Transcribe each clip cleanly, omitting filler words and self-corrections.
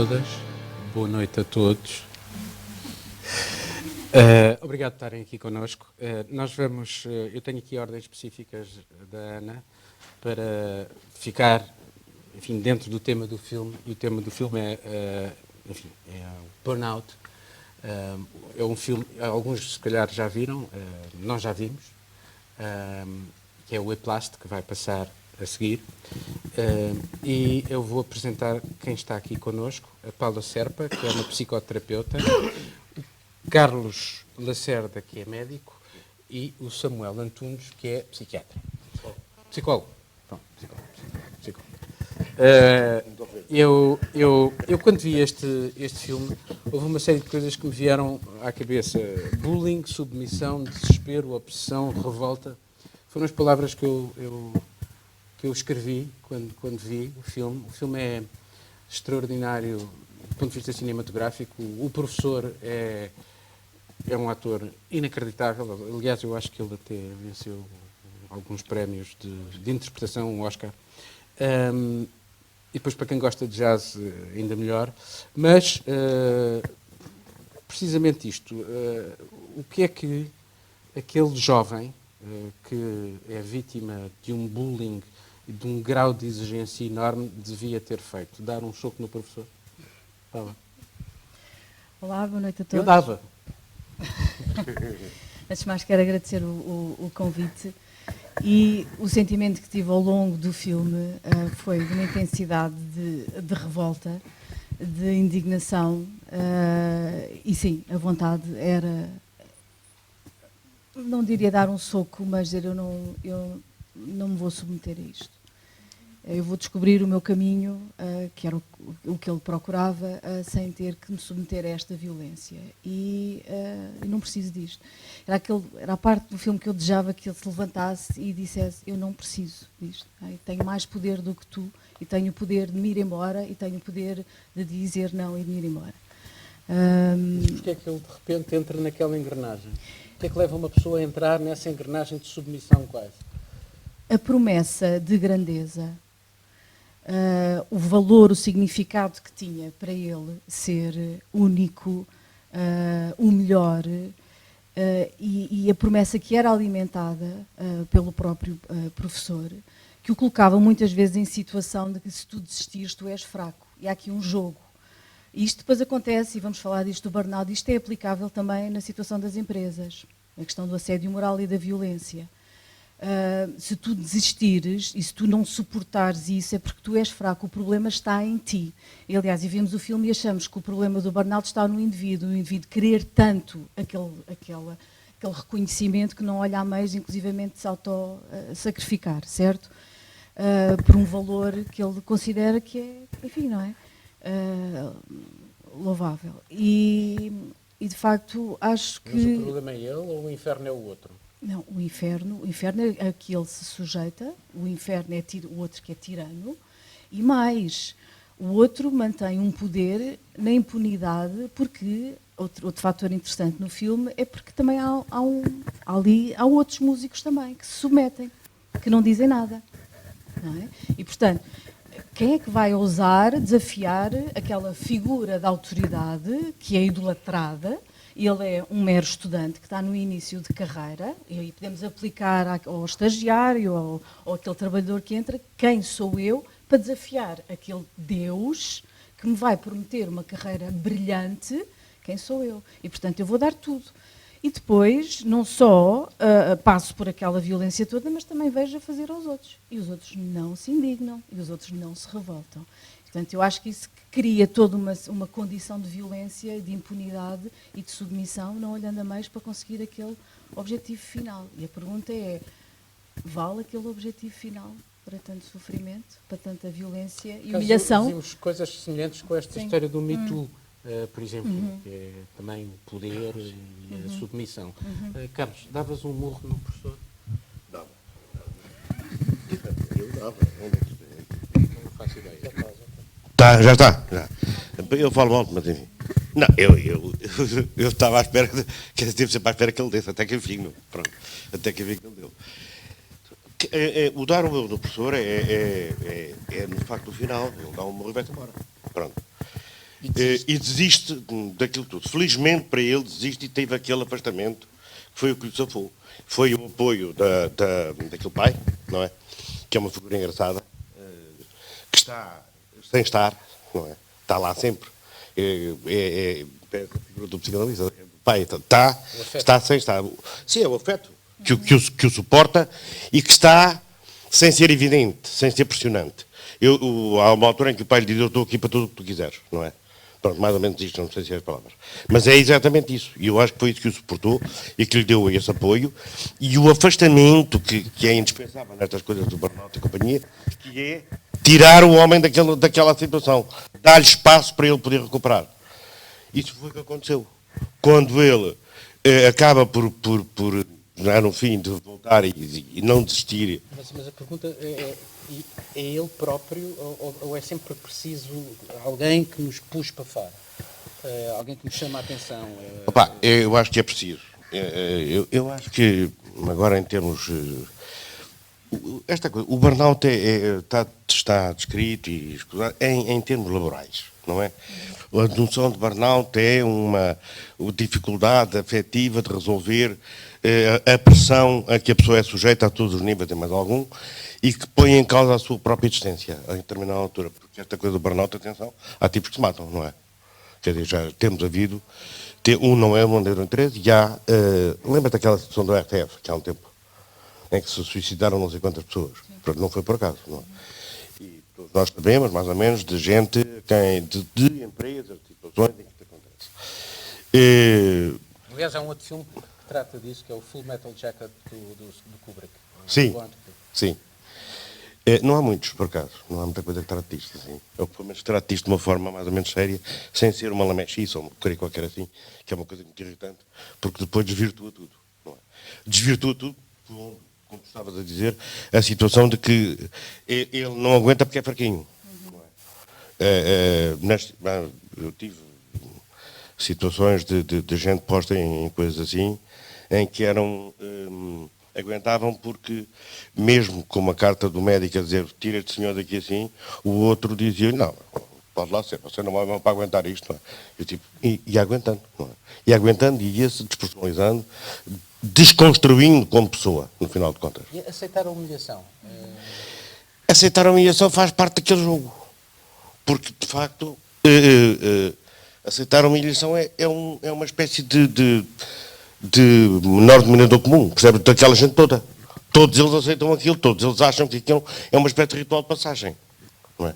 todas, boa noite a todos. Obrigado por estarem aqui connosco. Nós vamos, eu tenho aqui ordens específicas da Ana para ficar, enfim, dentro do tema do filme, e o tema do filme é o Burnout. É um filme, alguns se calhar já viram, nós já vimos, que é o Whiplash, que vai passar a seguir. E eu vou apresentar quem está aqui connosco: a Paula Serpa, que é uma psicoterapeuta, o Carlos Lacerda, que é médico, e o Samuel Antunes, que é psiquiatra. Psicólogo. Pronto, psicólogo. Eu quando vi este filme, houve uma série de coisas que me vieram à cabeça: bullying, submissão, desespero, obsessão, revolta. Foram as palavras que eu escrevi quando vi o filme. O filme é extraordinário do ponto de vista cinematográfico. O professor é um ator inacreditável. Aliás, eu acho que ele até venceu alguns prémios de interpretação, um Oscar. E depois, para quem gosta de jazz, ainda melhor. Mas, precisamente isto, o que é que aquele jovem que é vítima de um bullying e de um grau de exigência enorme devia ter feito? Dar um soco no professor? Fala. Olá, boa noite a todos. Eu dava. Antes de mais, quero agradecer o convite. E o sentimento que tive ao longo do filme foi de uma intensidade de revolta, de indignação, e sim, a vontade era, não diria dar um soco, mas dizer eu não me vou submeter a isto. Eu vou descobrir o meu caminho, que era o que ele procurava, sem ter que me submeter a esta violência. E não preciso disto. Era a parte do filme que eu desejava que ele se levantasse e dissesse: eu não preciso disto. Tenho mais poder do que tu, e tenho o poder de me ir embora, e tenho o poder de dizer não e de me ir embora. Mas porquê é que ele de repente entra naquela engrenagem? O que é que leva uma pessoa a entrar nessa engrenagem de submissão quase? A promessa de grandeza. O valor, o significado que tinha para ele ser único, o melhor, e a promessa que era alimentada pelo próprio professor, que o colocava muitas vezes em situação de que se tu desistires tu és fraco. E há aqui um jogo. E isto depois acontece, e vamos falar disto do burnout, isto é aplicável também na situação das empresas, a questão do assédio moral e da violência. Se tu desistires e se tu não suportares isso, é porque tu és fraco, o problema está em ti. E, aliás, e vimos o filme e achamos que o problema do burnout está no indivíduo querer tanto aquele reconhecimento que não olha a meios, inclusivamente, de se auto-sacrificar, certo? Por um valor que ele considera que é, enfim, não é? Louvável. E, de facto, acho que... Mas o problema é ele ou o inferno é o outro? Não, o inferno é a que ele se sujeita, o inferno é o outro que é tirano, e mais, o outro mantém um poder na impunidade, porque, outro fator interessante no filme, é porque também há outros músicos também que se submetem, que não dizem nada. Não é? E, portanto, quem é que vai ousar desafiar aquela figura da autoridade que é idolatrada? Ele é um mero estudante que está no início de carreira, e aí podemos aplicar ao estagiário ou aquele trabalhador que entra: quem sou eu para desafiar aquele Deus que me vai prometer uma carreira brilhante? Quem sou eu? E, portanto, eu vou dar tudo. E depois, não só passo por aquela violência toda, mas também vejo a fazer aos outros. E os outros não se indignam, e os outros não se revoltam. Portanto, eu acho que isso cria toda uma condição de violência, de impunidade e de submissão, não olhando a meios para conseguir aquele objetivo final. E a pergunta é: vale aquele objetivo final para tanto sofrimento, para tanta violência e humilhação? Vimos coisas semelhantes com esta história do Me Too, por exemplo, que é também o poder e a submissão. Carlos, davas um murro no professor? Dava. Eu dava. Não faço ideia. Tá, já está. Já. Eu falo alto, mas enfim. Não, eu estava à espera, estive sempre à espera que ele desse, até que enfim, não. Pronto. Até que enfim que ele deu. O dar o meu no professor é no facto do final, ele dá um murro e vai-te embora. Pronto. E desiste daquilo tudo. Felizmente para ele, desiste e teve aquele afastamento que foi o que lhe safou. Foi o apoio daquele pai, não é? Que é uma figura engraçada, que está sem estar, não é? Está lá sempre. É a figura do psicanalista. O pai está sem estar. Sim, é o afeto que o suporta e que está sem ser evidente, sem ser pressionante. Há uma altura em que o pai lhe diz: eu estou aqui para tudo o que tu quiseres, não é? Pronto, mais ou menos isto, não sei se é as palavras. Mas é exatamente isso. E eu acho que foi isso que o suportou e que lhe deu esse apoio. E o afastamento que é indispensável nestas coisas do burnout e companhia, que é tirar o homem daquela situação. Dar-lhe espaço para ele poder recuperar. Isso foi o que aconteceu. Quando ele acaba por no fim, de voltar e não desistir. Mas a pergunta é ele próprio ou é sempre preciso alguém que nos puxe para fora? Alguém que nos chama a atenção? Opa, eu acho que é preciso. Eu acho que, agora em termos... esta coisa, o burnout está descrito e estudado em termos laborais, não é? A noção de burnout é uma dificuldade afetiva de resolver a pressão a que a pessoa é sujeita a todos os níveis, e mais algum, e que põe em causa a sua própria existência a determinada altura. Porque esta coisa do burnout, atenção, há tipos que se matam, não é? Quer dizer, já temos havido, não é um em 13, e há, lembra-te daquela situação do RTF, que há um tempo, em que se suicidaram não sei quantas pessoas. Portanto, não foi por acaso, não é? E todos nós sabemos, mais ou menos, de gente, de empresas, de situações em que isto acontece. Aliás, há um outro filme que trata disso, que é o Full Metal Jacket do Kubrick. Sim, sim. Não há muitos, por acaso. Não há muita coisa que trate disto, assim. Eu, pelo menos, trato disto de uma forma mais ou menos séria, sem ser uma lamechice ou uma coisa qualquer assim, que é uma coisa muito irritante, porque depois desvirtua tudo, não é? Desvirtua tudo, como estavas a dizer, a situação de que ele não aguenta porque é fraquinho. Não é? Eu tive situações de gente posta em coisas assim, em que aguentavam porque, mesmo com uma carta do médico a dizer tira este senhor daqui assim, o outro dizia não, pode lá ser, você não vai para aguentar isto, não é? Eu, tipo, e aguentando, não é? E aguentando e ia-se despersonalizando, desconstruindo como pessoa, no final de contas. E aceitar a humilhação? Aceitar a humilhação faz parte daquele jogo. Porque, de facto, aceitar a humilhação é uma espécie de menor denominador comum, percebe? Daquela gente toda. Todos eles aceitam aquilo, todos eles acham que aquilo é uma espécie de ritual de passagem. Não é?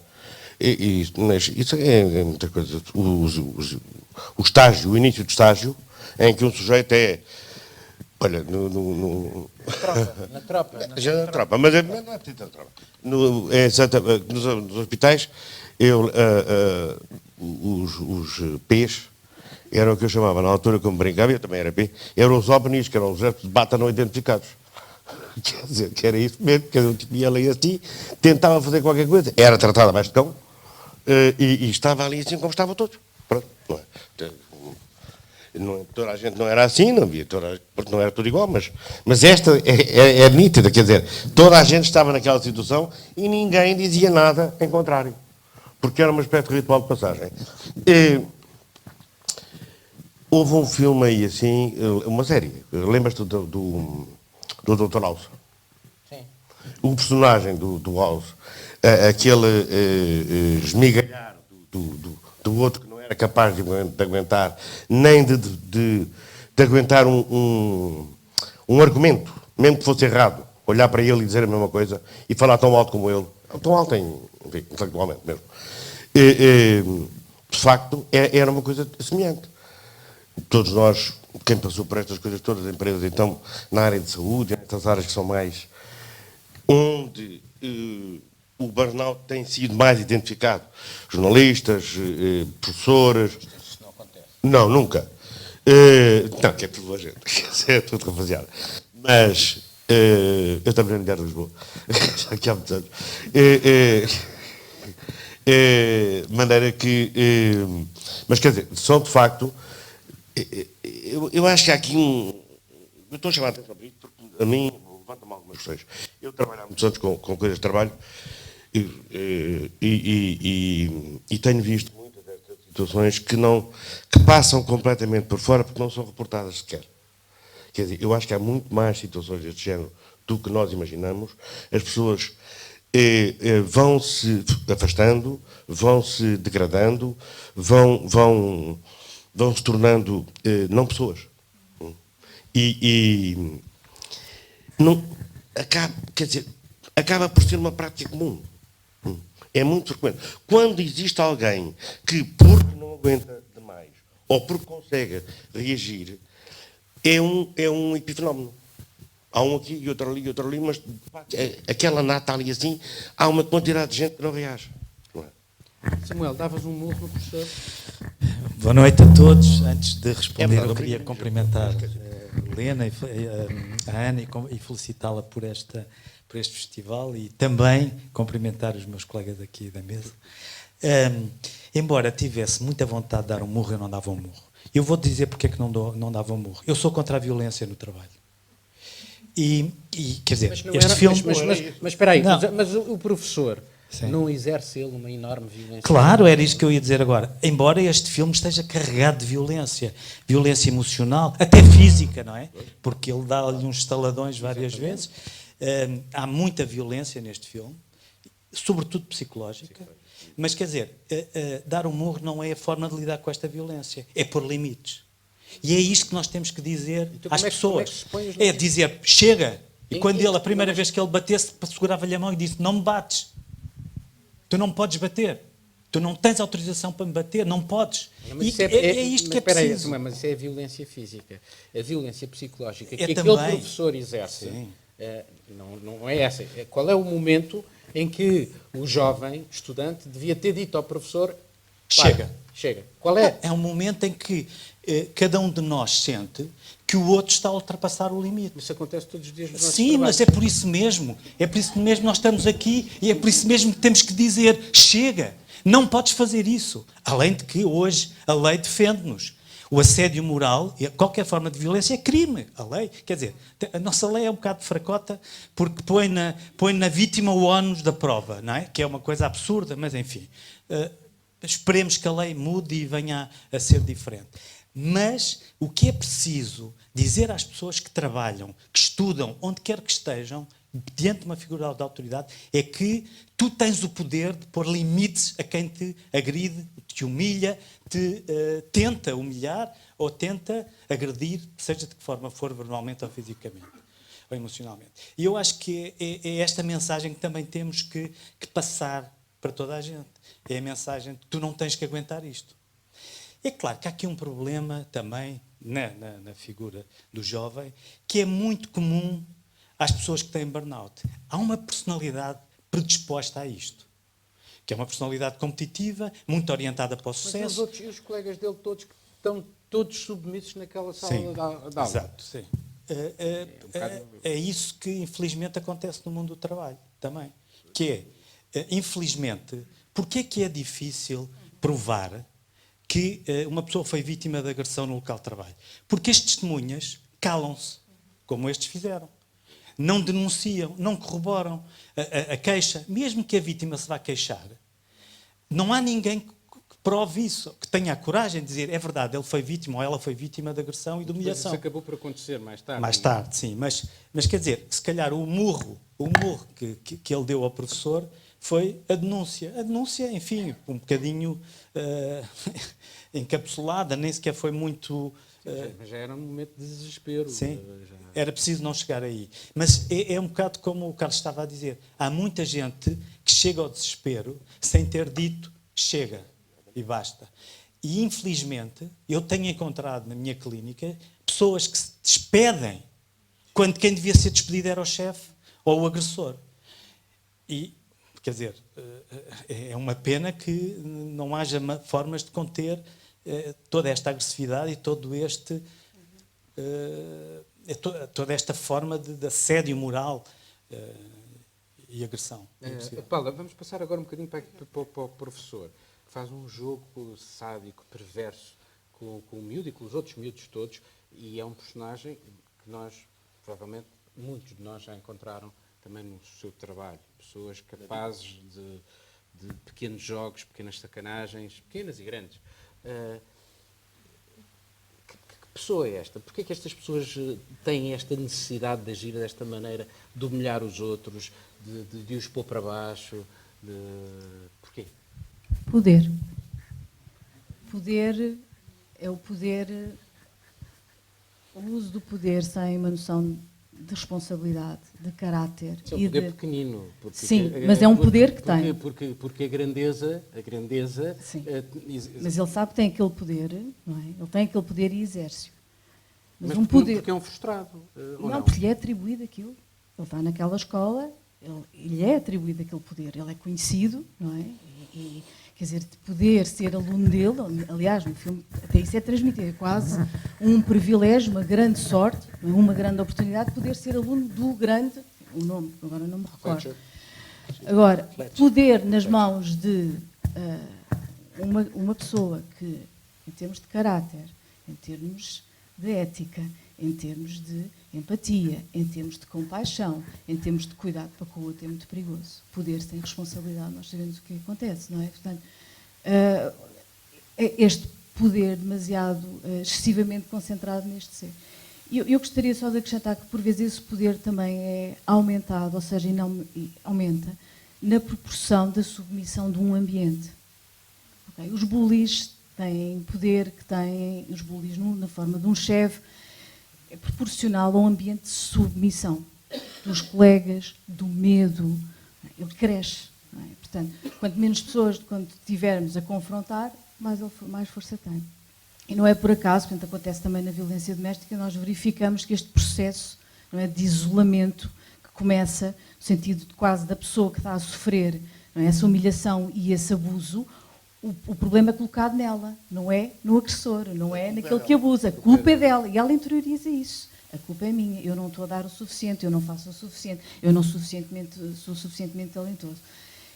Mas isso é muita coisa. O estágio, o início do estágio, em que um sujeito é. Olha, Na tropa. Já na tropa, mas não é preciso na tropa. Nos hospitais, os P's eram o que eu chamava, na altura como brincava, eu também era P, eram os OVNIs, que eram os objetos de bata não identificados. Quer dizer, que era isso mesmo, que eu ia ali assim, tentava fazer qualquer coisa, era tratado abaixo de cão, e estava ali assim como estava todos. Pronto, não é? Toda a gente não era assim, porque não era tudo igual, mas esta é nítida, quer dizer, toda a gente estava naquela situação e ninguém dizia nada em contrário, porque era uma espécie de ritual de passagem. Houve um filme aí assim, uma série, lembras-te do Dr. House? Sim. O personagem do House, aquele esmigalhar do outro que não era capaz de aguentar, nem de aguentar um argumento, mesmo que fosse errado, olhar para ele e dizer a mesma coisa e falar tão alto como ele. Tão alto, enfim, intelectualmente mesmo. De facto, era uma coisa semelhante. Todos nós, quem passou por estas coisas todas, empresas, então, na área de saúde, nestas áreas que são mais... onde o burnout tem sido mais identificado. Jornalistas, professoras... Isso não acontece. Não, nunca. Não, que é tudo a gente. É tudo rapaziada. Mas... eu também mulher de Lisboa. Já que há muitos anos. De maneira que... mas, quer dizer, são de facto... Eu acho que há aqui eu estou a chamar a atenção para isto porque a mim levanta-me algumas questões. Eu trabalho há muitos anos com coisas de trabalho e tenho visto muitas destas situações que passam completamente por fora porque não são reportadas sequer. Quer dizer, eu acho que há muito mais situações deste género do que nós imaginamos. As pessoas vão se afastando, vão se degradando, vão se tornando não pessoas. E não, quer dizer, acaba por ser uma prática comum. É muito frequente. Quando existe alguém que, porque não aguenta demais, ou porque consegue reagir, é um epifenómeno. Há um aqui e outro ali, mas aquela nata ali assim, há uma quantidade de gente que não reage. Não é? Samuel, davas um murro no professor? Boa noite a todos. Antes de responder, eu queria cumprimentar a Helena, a Ana e felicitá-la por este festival e também cumprimentar os meus colegas aqui da mesa. Embora tivesse muita vontade de dar um murro, eu não dava um murro. Eu vou dizer porque é que não dava um murro. Eu sou contra a violência no trabalho. E quer dizer, este filme... Mas espera aí, Não. mas o professor Sim. não exerce ele uma enorme violência? Claro, era isso que eu ia dizer agora. Embora este filme esteja carregado de violência emocional, até física, não é? Porque ele dá-lhe uns estaladões várias vezes. Há muita violência neste filme, sobretudo psicológica. Mas, quer dizer, dar um murro não é a forma de lidar com esta violência, é pôr limites. E é isto que nós temos que dizer então, às pessoas. se põe os É limites? dizer, chega. E quando Em- ele, a primeira vez que ele batesse, segurava-lhe a mão e disse, não me bates. Tu não me podes bater. Tu não tens autorização para me bater, não podes. Mas E isso é isto que é espera aí, preciso. Samuel, mas isso é a violência física. A violência psicológica que É aquele também. professor exerce, Sim. não é essa. Qual é o momento em que o jovem estudante devia ter dito ao professor: Chega. chega. Qual é? É um momento em que cada um de nós sente que o outro está a ultrapassar o limite. Isso acontece todos os dias nos nossos Sim, trabalhos. mas é por isso mesmo. É por isso mesmo que nós estamos aqui e é por isso mesmo que temos que dizer: chega, não podes fazer isso. Além de que hoje a lei defende-nos. O assédio moral, qualquer forma de violência é crime. A lei, quer dizer, a nossa lei é um bocado fracota porque põe na vítima o ónus da prova, não é? Que é uma coisa absurda, mas enfim. Esperemos que a lei mude e venha a ser diferente. Mas o que é preciso dizer às pessoas que trabalham, que estudam, onde quer que estejam, diante de uma figura de autoridade, é que tu tens o poder de pôr limites a quem te agride, te humilha, te tenta humilhar ou tenta agredir, seja de que forma for, verbalmente ou fisicamente, ou emocionalmente. E eu acho que é esta mensagem que também temos que passar para toda a gente. É a mensagem de tu não tens que aguentar isto. É claro que há aqui um problema também na figura do jovem, que é muito comum às pessoas que têm burnout. Há uma personalidade predisposta a isto, que é uma personalidade competitiva, muito orientada para o Mas sucesso. e os colegas dele todos que estão todos submissos naquela sala Sim, de aula? exato, sim. É isso que infelizmente acontece no mundo do trabalho também, que é, infelizmente, porque é que é difícil provar que uma pessoa foi vítima de agressão no local de trabalho? Porque as testemunhas calam-se, como estes fizeram. Não denunciam, não corroboram a queixa. Mesmo que a vítima se vá queixar, não há ninguém que prove isso, que tenha a coragem de dizer é verdade, ele foi vítima ou ela foi vítima de agressão e de humilhação. Isso acabou por acontecer mais tarde. Mais tarde, sim. Mas quer dizer, se calhar o murro que ele deu ao professor foi a denúncia. A denúncia, enfim, um bocadinho encapsulada, nem sequer foi muito... Mas já era um momento de desespero. Sim, era preciso não chegar aí. Mas é um bocado como o Carlos estava a dizer. Há muita gente que chega ao desespero sem ter dito chega e basta. E, infelizmente, eu tenho encontrado na minha clínica pessoas que se despedem quando quem devia ser despedido era o chefe ou o agressor. E, quer dizer, é uma pena que não haja formas de conter toda esta agressividade e todo este... toda esta forma de assédio moral e agressão. Paula, vamos passar agora um bocadinho para o professor, que faz um jogo sádico, perverso, com o miúdo e com os outros miúdos todos, e é um personagem que nós, provavelmente, muitos de nós já encontraram também no seu trabalho. Pessoas capazes de pequenos jogos, pequenas sacanagens, pequenas e grandes, Que pessoa é esta? Porquê é que estas pessoas têm esta necessidade de agir desta maneira, de humilhar os outros, de os pôr para baixo? Porquê? Poder. Poder é o poder, o uso do poder sem uma noção de responsabilidade, de caráter. É um poder pequenino. Sim, mas é um poder que tem. Porque a grandeza Sim. Mas ele sabe que tem aquele poder, não é? Ele tem aquele poder e exerce. Mas porque é um frustrado, ou não? Porque lhe é atribuído aquilo. Ele está naquela escola, ele é atribuído aquele poder, ele é conhecido, não é? Quer dizer, de poder ser aluno dele, aliás, no filme até isso é transmitido, é quase um privilégio, uma grande sorte, uma grande oportunidade de poder ser aluno do grande, o nome, agora não me recordo. Agora, poder nas mãos de uma pessoa que, em termos de caráter, em termos de ética, em termos de empatia, em termos de compaixão, em termos de cuidado para com o outro, é muito perigoso. Poder sem responsabilidade, nós sabemos o que acontece, não é? Portanto, este poder demasiado, excessivamente concentrado neste ser. Eu gostaria só de acrescentar que, por vezes, esse poder também é aumentado, ou seja, aumenta na proporção da submissão de um ambiente. Okay? Os bullies têm poder que têm, os bullies na forma de um chefe, é proporcional a um ambiente de submissão dos colegas, do medo. Ele cresce. Não é? Portanto, quanto menos pessoas, quando tivermos a confrontar, mais força tem. E não é por acaso, portanto, acontece também na violência doméstica, nós verificamos que este processo, não é, de isolamento, que começa no sentido de quase da pessoa que está a sofrer, não é, essa humilhação e esse abuso, o problema é colocado nela, não é no agressor, não é naquele que abusa. A culpa é dela e ela interioriza isso. A culpa é minha, eu não estou a dar o suficiente, eu não faço o suficiente, eu não sou suficientemente talentoso.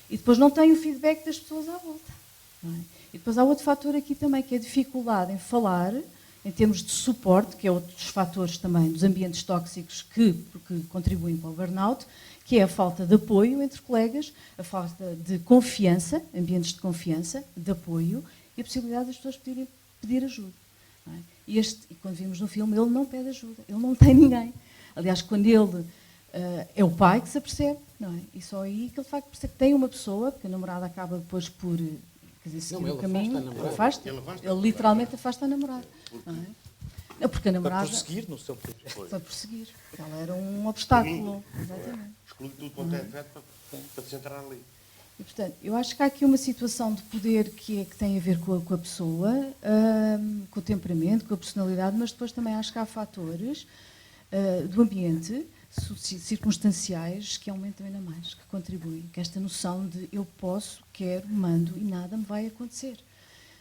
E depois não tem o feedback das pessoas à volta. Não é? E depois há outro fator aqui também, que é a dificuldade em falar, em termos de suporte, que é outro dos fatores também dos ambientes tóxicos que contribuem para o burnout, que é a falta de apoio entre colegas, a falta de confiança, ambientes de confiança, de apoio, e a possibilidade das pessoas pedir ajuda. Não é? E quando vimos no filme, ele não pede ajuda, ele não tem ninguém. Aliás, quando ele é o pai que se apercebe, não é? E só aí que ele faz perceber que tem uma pessoa, porque a namorada acaba depois por seguir o caminho, ele literalmente afasta a namorada. Não é? Não, porque a namorada... Para prosseguir no seu projeto. Para prosseguir, porque ela era um obstáculo. Exatamente. Exclui tudo quanto é afeto para se entrar ali. E, portanto, eu acho que há aqui uma situação de poder que tem a ver com a pessoa, com o temperamento, com a personalidade, mas depois também acho que há fatores do ambiente, circunstanciais, que aumentam ainda mais, que contribuem. Que esta noção de eu posso, quero, mando e nada me vai acontecer.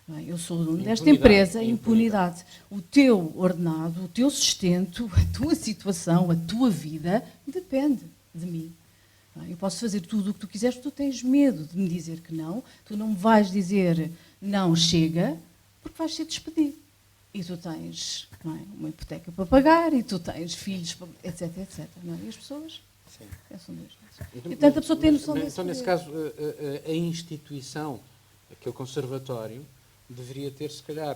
Não é? Eu sou o dono desta empresa, impunidade. O teu ordenado, o teu sustento, a tua situação, a tua vida, depende de mim. Eu posso fazer tudo o que tu quiseres, tu tens medo de me dizer que não, tu não me vais dizer não, chega, porque vais ser despedido. E tu tens, não é, uma hipoteca para pagar, e tu tens filhos, etc, etc. Não é? E as pessoas pensam nisto. E, portanto, a pessoa tem noção desse Então, nesse caso, a instituição, aquele conservatório, deveria ter, se calhar,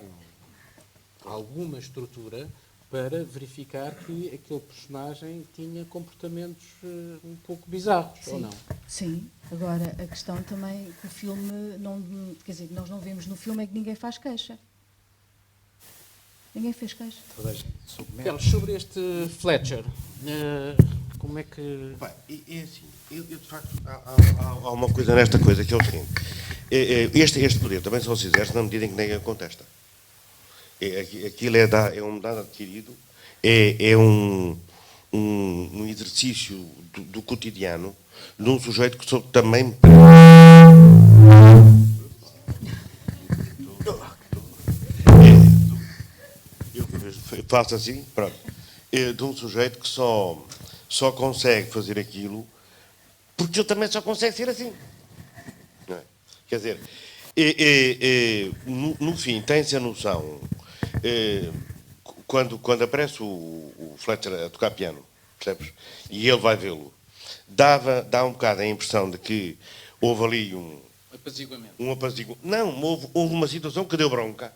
alguma estrutura para verificar que aquele personagem tinha comportamentos um pouco bizarros, ou não? Sim. Agora, a questão também que o filme, quer dizer, nós não vemos no filme é que ninguém faz queixa. Ninguém fez queixa. Carlos, sobre este Fletcher, como é que... É assim, eu de facto, há uma coisa nesta coisa que é o seguinte, este poder também só se exerce na medida em que ninguém contesta. Aquilo é um dado adquirido, é um exercício do cotidiano de um sujeito que também... Eu faço assim, pronto. De um sujeito que só consegue fazer aquilo porque ele também só consegue ser assim. Não é? Quer dizer, no fim, tem-se a noção, quando aparece o Fletcher a tocar piano, percebes? E ele vai vê-lo, dá um bocado a impressão de que houve ali um apaziguamento. Não, houve uma situação que deu bronca.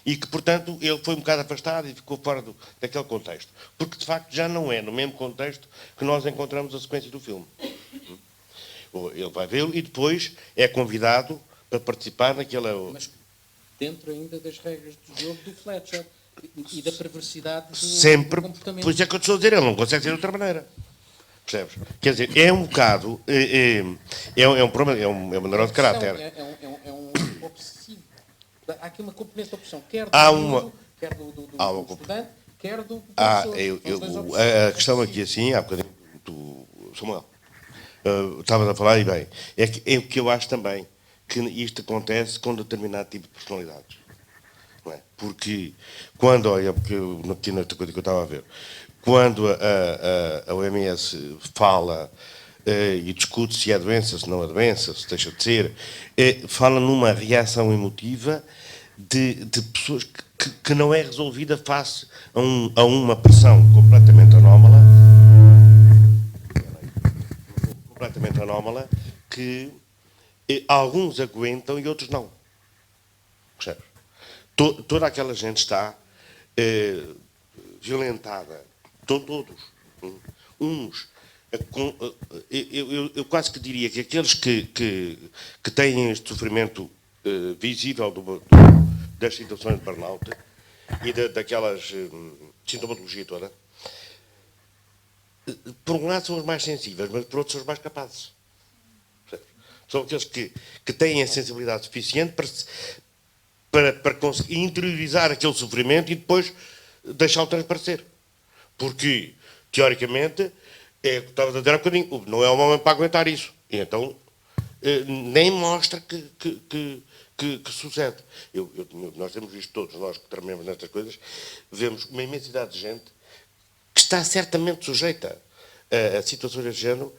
E que, portanto, ele foi um bocado afastado e ficou fora daquele contexto. Porque, de facto, já não é no mesmo contexto que nós encontramos a sequência do filme. Ele vai vê-lo e depois é convidado para participar naquela... Mas dentro ainda das regras do jogo do Fletcher e da perversidade do Sempre, comportamento. por isso é que eu estou a dizer, ele não consegue ser de outra maneira. Percebes? Quer dizer, é um bocado... É um problema, é uma neurose de caráter. É um obsessivo. Há aqui uma componente de opção, quer do Há miúdo, quer do estudante, quer do professor. A questão aqui, assim, há bocadinho, Samuel, estavas a falar, e bem, é o que eu acho também, que isto acontece com determinado tipo de personalidades. Não é? Porque, quando, olha, porque eu não tinha outra coisa que eu estava a ver, quando a OMS fala e discute se é doença, se não é doença, se deixa de ser, fala numa reação emotiva de pessoas que não é resolvida face a uma pressão completamente anómala, que alguns aguentam e outros não. Percebes? Toda aquela gente está violentada. Todos. Uns. Eu quase que diria que aqueles que têm este sofrimento visível das situações de burnout e daquelas sintomatologia toda, por um lado são os mais sensíveis, mas por outro são os mais capazes. São aqueles que têm a sensibilidade suficiente para conseguir interiorizar aquele sofrimento e depois deixá-lo transparecer. Porque, teoricamente, estava a dizer há bocadinho, não é o momento para aguentar isso. E então, nem mostra que sucede. Nós temos visto todos, nós que trememos nestas coisas, vemos uma imensidade de gente que está certamente sujeita a situações desse género,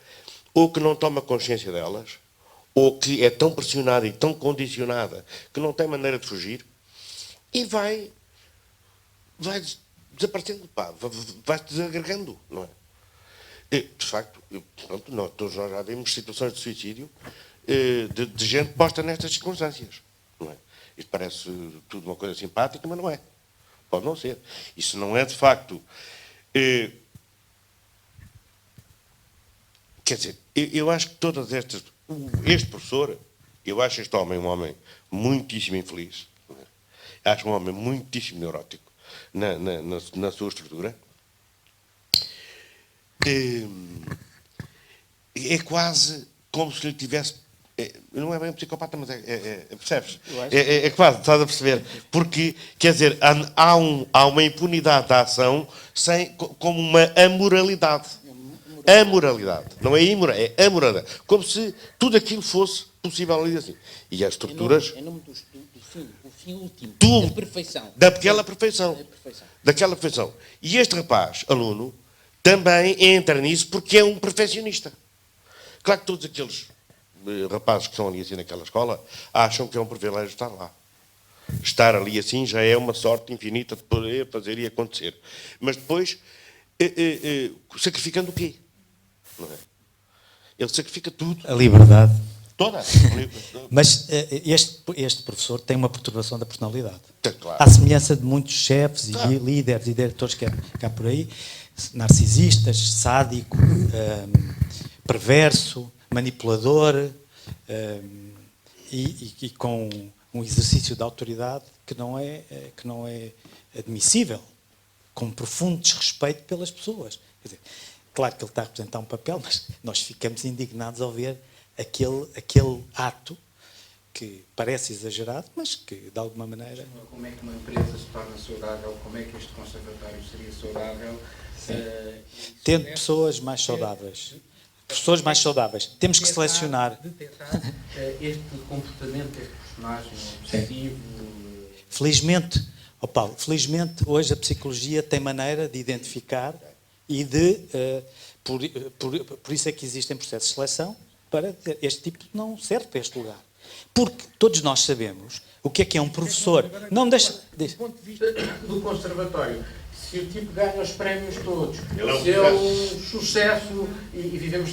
ou que não toma consciência delas, ou que é tão pressionada e tão condicionada que não tem maneira de fugir, e vai desaparecendo, vai-se desagregando, não é? De facto, pronto, todos nós já vimos situações de suicídio de gente posta nestas circunstâncias, não é? Isto parece tudo uma coisa simpática, mas não é. Pode não ser. Isso não é, de facto... Quer dizer, eu acho que todas estas... Este professor, eu acho este homem um homem muitíssimo infeliz, não é? Acho um homem muitíssimo neurótico na sua estrutura. É quase como se lhe tivesse... não é bem um psicopata, mas percebes? É quase, estás a perceber? Porque, quer dizer, há uma impunidade da ação como uma amoralidade. Amoralidade. Não é imoral, é amoralidade. Como se tudo aquilo fosse possível ali assim. E as estruturas... Em nome do fim, o fim último, da perfeição. Daquela perfeição. Daquela perfeição. E este rapaz, aluno, também entra nisso porque é um perfeccionista. Claro que todos aqueles rapazes que estão ali assim naquela escola acham que é um privilégio estar lá. Estar ali assim já é uma sorte infinita de poder fazer e acontecer. Mas depois, sacrificando o quê? Não é? Ele sacrifica tudo. A liberdade. Toda. Mas este professor tem uma perturbação da personalidade. Claro. À semelhança de muitos chefes e líderes e diretores que há por aí, narcisistas, sádico, perverso, manipulador e com um exercício de autoridade que não é admissível, com um profundo desrespeito pelas pessoas. Quer dizer, claro que ele está a representar um papel, mas nós ficamos indignados ao ver aquele ato que parece exagerado, mas que de alguma maneira... Como é que uma empresa se torna saudável? Como é que este conservatório seria saudável? Tendo pessoas mais saudáveis. Pessoas mais saudáveis. Temos que selecionar. Detectar este comportamento deste personagem obsessivo. Felizmente, Paulo, felizmente hoje a psicologia tem maneira de identificar e de... por isso é que existem processos de seleção para dizer este tipo não serve para este lugar. Porque todos nós sabemos o que é um professor. Não deixa... Do ponto de vista do conservatório, se o tipo ganha os prémios todos, se é um sucesso, e vivemos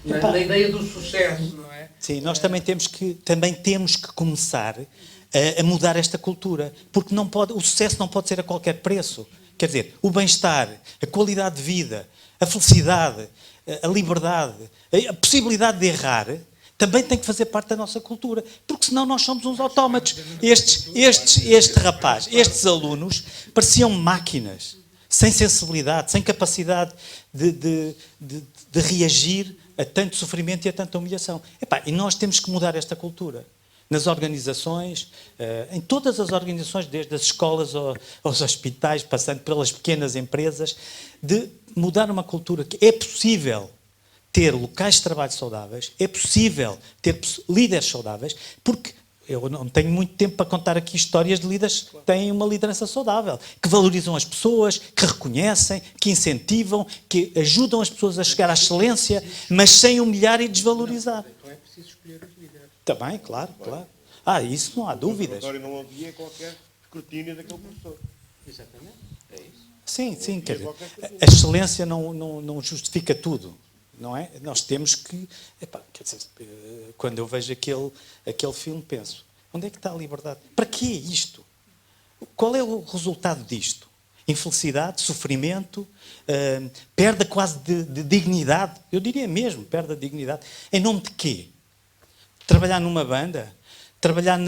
na ideia do sucesso, não é? Sim, nós também temos que começar a mudar esta cultura. Porque não pode, o sucesso não pode ser a qualquer preço. Quer dizer, o bem-estar, a qualidade de vida, a felicidade, a liberdade, a possibilidade de errar, também tem que fazer parte da nossa cultura. Porque senão nós somos uns autómatos. Este rapaz, estes alunos, pareciam máquinas, sem sensibilidade, sem capacidade de reagir a tanto sofrimento e a tanta humilhação. E nós temos que mudar esta cultura. Nas organizações, em todas as organizações, desde as escolas aos hospitais, passando pelas pequenas empresas, de mudar uma cultura que é possível ter locais de trabalho saudáveis, é possível ter líderes saudáveis, porque eu não tenho muito tempo para contar aqui histórias de líderes que têm uma liderança saudável, que valorizam as pessoas, que reconhecem, que incentivam, que ajudam as pessoas a chegar à excelência, mas sem humilhar e desvalorizar. Então é preciso escolher os líderes. Também, claro. Isso não há dúvidas. Agora não havia qualquer escrutínio daquele professor. Exatamente, é isso. Sim, quer dizer, a excelência não justifica tudo, não é? Nós temos que... quer dizer, quando eu vejo aquele filme, penso, onde é que está a liberdade? Para que isto? Qual é o resultado disto? Infelicidade, sofrimento, perda quase de dignidade. Eu diria mesmo, perda de dignidade. Em nome de quê? Trabalhar numa banda? Trabalhar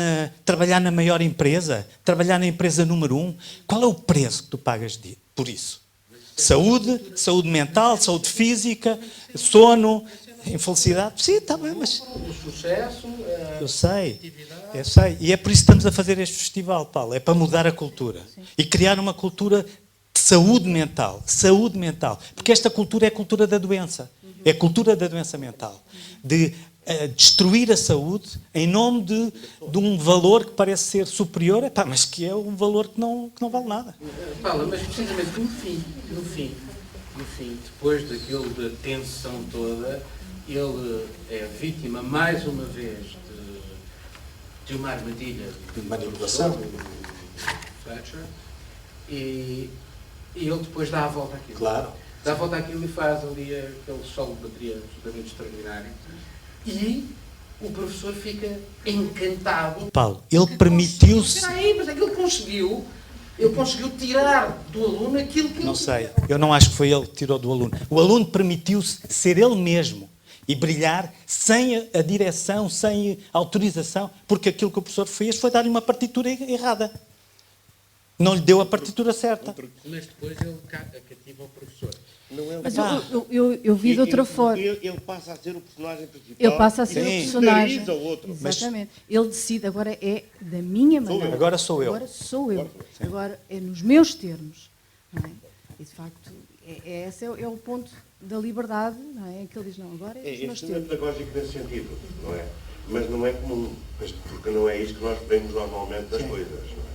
na maior empresa? Trabalhar na empresa número 1? Qual é o preço que tu pagas por isso? Saúde mental, saúde física, sono, infelicidade? Sim, está bem, mas... O sucesso, Eu sei. E é por isso que estamos a fazer este festival, Paulo. É para mudar a cultura. E criar uma cultura de saúde mental. Saúde mental. Porque esta cultura é a cultura da doença. É a cultura da doença mental. De destruir a saúde em nome de um valor que parece ser superior, mas que é um valor que não vale nada. Paula, mas precisamente no fim, depois daquilo da tensão toda, ele é vítima, mais uma vez, de uma armadilha De manipulação. do Thatcher, e ele depois dá a volta àquilo. Claro. Dá a volta àquilo e faz ali aquele solo de bateria absolutamente extraordinário. E o professor fica encantado. Paulo, ele permitiu-se... Espera aí, mas é que ele conseguiu tirar do aluno aquilo que Não sei, eu não acho que foi ele que tirou do aluno. O aluno permitiu-se ser ele mesmo e brilhar sem a direção, sem a autorização, porque aquilo que o professor fez foi dar-lhe uma partitura errada. Não lhe deu a partitura certa. Mas depois ele cativa o professor. Não é o Mas eu vi de outra forma. Ele passa a ser o personagem principal. Ele passa a ser o e personagem. solidariza o outro. Exatamente. Ele decide, agora é da minha maneira. Agora sou eu. Agora sou eu. Agora é nos meus termos. Não é? E de facto, esse é o ponto da liberdade, não é? Que ele diz, não, agora é nos meus Este não é termos. pedagógico nesse sentido, não é? Mas não é comum, porque não é isso que nós vemos normalmente das coisas, não é?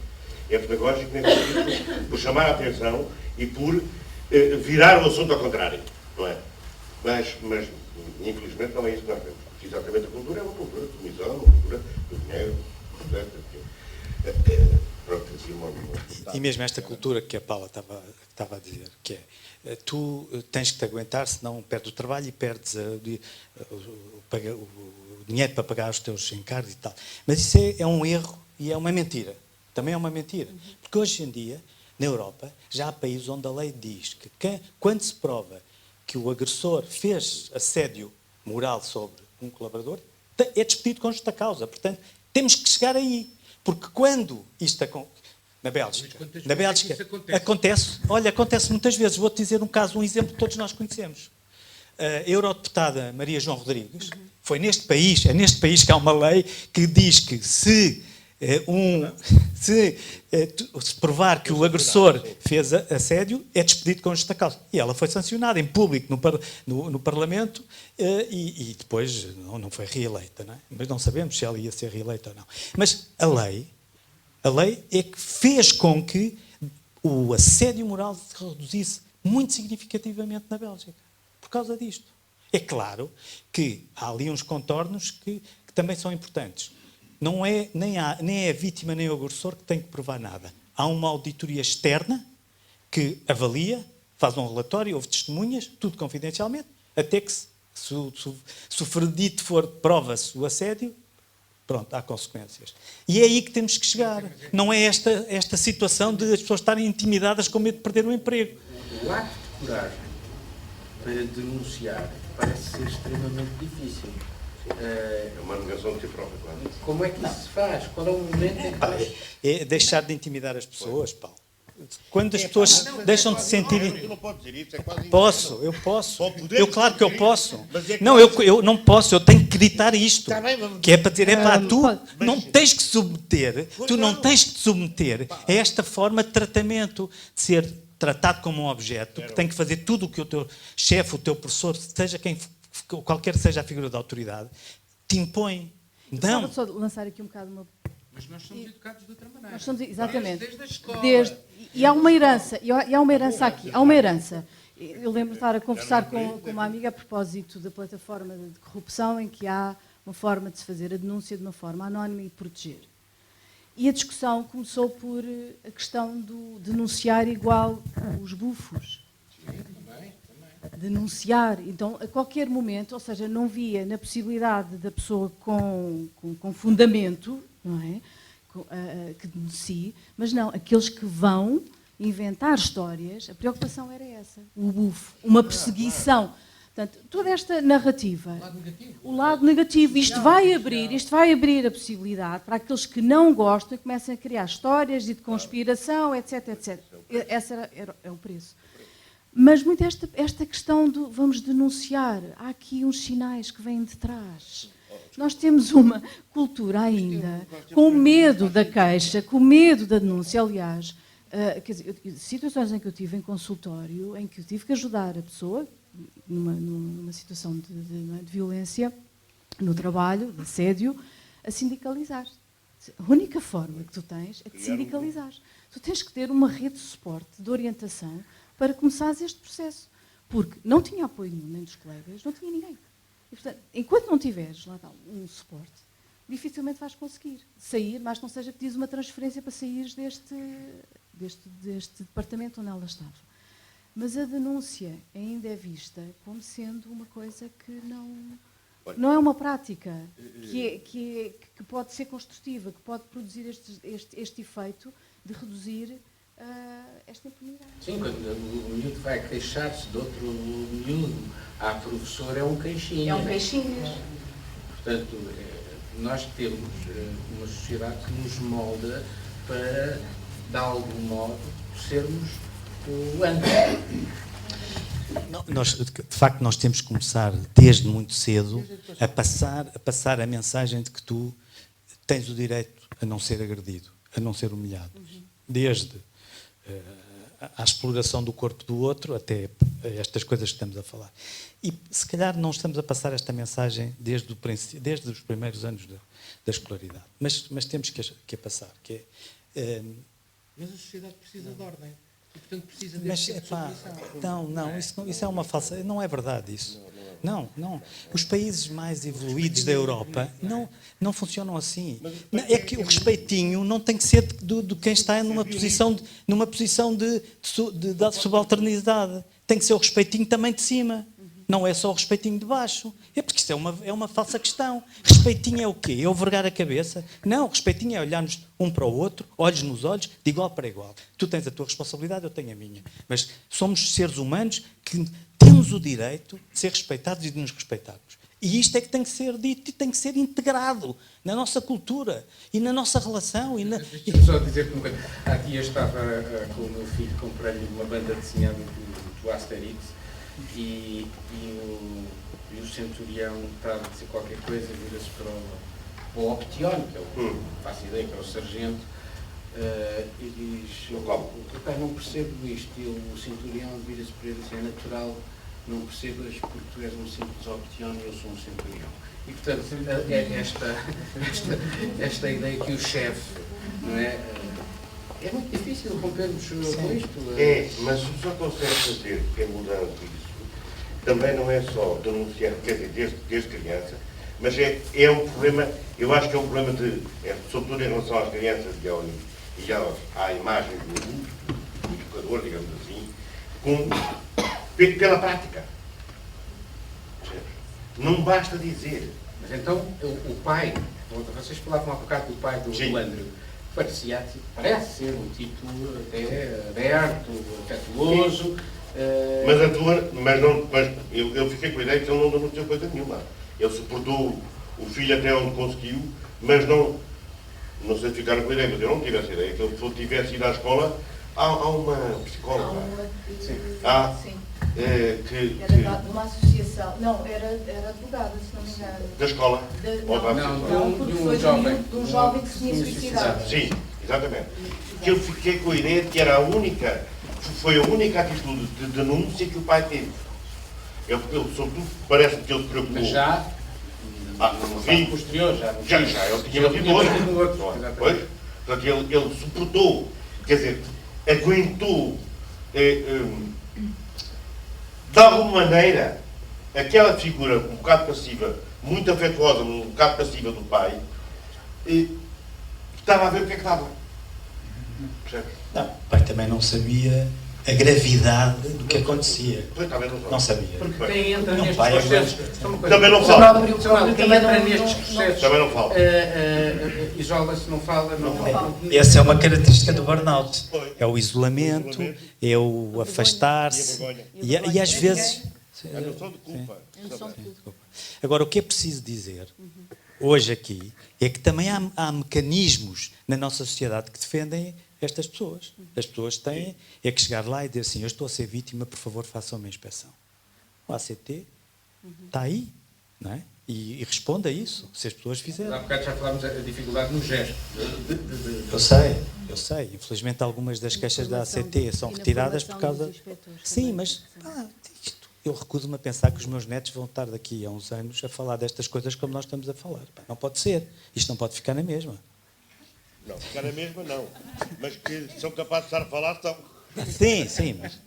É pedagógico nesse sentido, por chamar a atenção e por virar o assunto ao contrário, não é? Mas, infelizmente, não é isso que nós vemos. Exatamente, a cultura é uma cultura de comissão, uma cultura do dinheiro, pronto, assim, E mesmo esta cultura que a Paula estava a dizer, que é, tu tens que te aguentar, senão perdes o trabalho e perdes o dinheiro para pagar os teus encargos e tal. Mas isso é um erro e é uma mentira. Também é uma mentira. Porque hoje em dia, na Europa, já há países onde a lei diz que quando se prova que o agressor fez assédio moral sobre um colaborador, é despedido com justa causa. Portanto, temos que chegar aí. Porque quando isto acontece... Na Bélgica acontece muitas vezes. Vou-te dizer um exemplo que todos nós conhecemos. A eurodeputada Maria João Rodrigues, foi neste país que há uma lei que diz que se provar que o agressor fez assédio, é despedido com justa causa. E ela foi sancionada em público no Parlamento e depois não foi reeleita, não é? Mas não sabemos se ela ia ser reeleita ou não. Mas a lei é que fez com que o assédio moral se reduzisse muito significativamente na Bélgica, por causa disto. É claro que há ali uns contornos que também são importantes. Não é nem é a vítima nem o agressor que tem que provar nada. Há uma auditoria externa que avalia, faz um relatório, houve testemunhas, tudo confidencialmente, até que se o veredito for prova-se o assédio, Pronto, há consequências. E é aí que temos que chegar. Não é esta situação de as pessoas estarem intimidadas com medo de perder o emprego. O ato de coragem para denunciar parece ser extremamente difícil. É uma negação de si próprio, claro. Como é que isso se faz? Qual é o momento em que nós... É deixar de intimidar as pessoas, Paulo. Quando as pessoas deixam de se sentir... Tu não podes dizer isso, é quase Posso, eu posso. poder Eu claro que eu dizer posso. isso, mas é que Não, eu não posso, eu tenho que gritar isto. Tá bem, mas- Que é para dizer, tu pode. não tens que submeter, tu não tens que te submeter a esta forma de tratamento, de ser tratado como um objeto, que tem que fazer tudo o que o teu chefe, o teu professor, seja qualquer seja a figura da autoridade, te impõe. Não. Gostava só de lançar aqui um bocado uma... Mas nós somos educados de outra maneira. Nós somos, exatamente. Desde a escola. E há uma herança, e há uma herança aqui, há uma herança. Eu lembro de estar a conversar com uma amiga a propósito da plataforma de corrupção, em que há uma forma de se fazer a denúncia de uma forma anónima e proteger. E a discussão começou por a questão do denunciar igual os bufos. Denunciar. Então, a qualquer momento, ou seja, não via na possibilidade da pessoa com fundamento, não é? Que denuncie, mas não, aqueles que vão inventar histórias, a preocupação era essa, o bufo, uma perseguição. Portanto, toda esta narrativa, o lado negativo, isto vai abrir a possibilidade para aqueles que não gostam e comecem a criar histórias e de conspiração, etc, etc. Esse é o preço. Mas muito esta questão do vamos denunciar, há aqui uns sinais que vêm de trás. Nós temos uma cultura ainda com medo da queixa, com medo da denúncia. Aliás, quer dizer, situações em que eu tive em consultório, em que eu tive que ajudar a pessoa numa situação de violência no trabalho, de assédio, a sindicalizar. A única forma que tu tens é de sindicalizar. Tu tens que ter uma rede de suporte, de orientação, para começares este processo. Porque não tinha apoio nem dos colegas, não tinha ninguém. E, portanto, enquanto não tiveres lá um suporte, dificilmente vais conseguir sair, mas não seja que pedires uma transferência para saíres deste departamento onde ela estava. Mas a denúncia ainda é vista como sendo uma coisa que não é uma prática, que pode ser construtiva, que pode produzir este efeito de reduzir esta impunidade. Sim, quando o miúdo vai queixar-se de outro miúdo, a professora é um queixinho. É um queixinhas. Portanto, nós temos uma sociedade que nos molda para, de algum modo, sermos o antes. De facto, nós temos que começar, desde muito cedo, a passar a mensagem de que tu tens o direito a não ser agredido, a não ser humilhado. Desde à exploração do corpo do outro até estas coisas que estamos a falar. E se calhar não estamos a passar esta mensagem desde os primeiros anos da escolaridade. Mas temos que a passar. Mas a sociedade precisa de ordem. E, portanto, precisa de isso é uma falsa... Não é verdade isso. Não. Os países mais evoluídos da Europa não funcionam assim. É que o respeitinho não tem que ser de quem está numa posição de subalternidade. Tem que ser o respeitinho também de cima. Não é só o respeitinho de baixo. É porque isto é uma falsa questão. Respeitinho é o quê? É o vergar a cabeça? Não, respeitinho é olharmos um para o outro, olhos nos olhos, de igual para igual. Tu tens a tua responsabilidade, eu tenho a minha. Mas somos seres humanos que temos o direito de ser respeitados e de nos respeitarmos. E isto é que tem que ser dito e tem que ser integrado na nossa cultura e na nossa relação. Deixa-me só dizer que há dias estava com o meu filho, comprei-lhe uma banda desenhada do Asterix e o centurião estava a dizer qualquer coisa, vira-se para o Optione, que é o faço ideia que é o sargento, e diz: eu não percebo isto. E o centurião vira-se para ele e diz: é natural, não percebas porque tu és um simples Optione e eu sou um centurião. E portanto esta ideia que o chefe, não é? É muito difícil rompermos com isto. É, mas só consegue fazer que é mudando isso. Também não é só denunciar, quer dizer, desde criança, mas é um problema, eu acho que é um problema sobretudo em relação às crianças e à imagem do educador, digamos assim, pela prática. Não basta dizer. Mas então o pai Vocês falavam há bocado do pai do Sim. Andrew. Parece ser um tipo até aberto, afetuoso. Mas eu fiquei com a ideia que ele não denunciou coisa nenhuma. Ele suportou o filho até onde conseguiu, mas não sei se ficaram com a ideia, mas eu não tive essa ideia, que ele se tivesse ido à escola, há uma psicóloga. Sim. Que Era de uma associação. Não, era advogada, se não me engano. da escola. Ou da Não, associação. de porque um foi jovem. de um jovem que se tinha suicidado. Sim, exatamente. Que eu fiquei com a ideia de que foi a única atitude de denúncia que o pai teve. Ele sobretudo, parece que ele se preocupou. Mas já, no fim fim, posterior, já, ele tinha batido outro. Exatamente. Pois? Portanto, ele suportou, quer dizer, aguentou, de alguma maneira, aquela figura um bocado passiva, muito afetuosa, um bocado passiva do pai, estava a ver o que é que dava. Percebe? Não, o pai também não sabia a gravidade do que acontecia. Pois, também Não sabia. Porque quem entra Não, nestes pai, processos... Também não O fala. próprio Samuel, quem também entra não- nestes não- processos Também não fala. isola-se, não fala, não fala. Essa é uma característica do burnout. Pois. É o isolamento, é o afastar-se. E às vezes. A noção de culpa. Agora, o que é preciso dizer, hoje aqui, é que também há mecanismos na nossa sociedade que defendem estas pessoas. As pessoas têm que chegar lá e dizer assim: eu estou a ser vítima, por favor, façam uma inspeção. O ACT está aí, não é? E responde a isso, se as pessoas fizerem. Há bocado já falámos da dificuldade no gesto. Eu sei. Infelizmente algumas das queixas da ACT são retiradas por causa... Sim, mas eu recuso-me a pensar que os meus netos vão estar daqui a uns anos a falar destas coisas como nós estamos a falar. Não pode ser. Isto não pode ficar na mesma. Não, ficar a mesma não. Mas que são capazes de estar a falar, estão. Sim, mas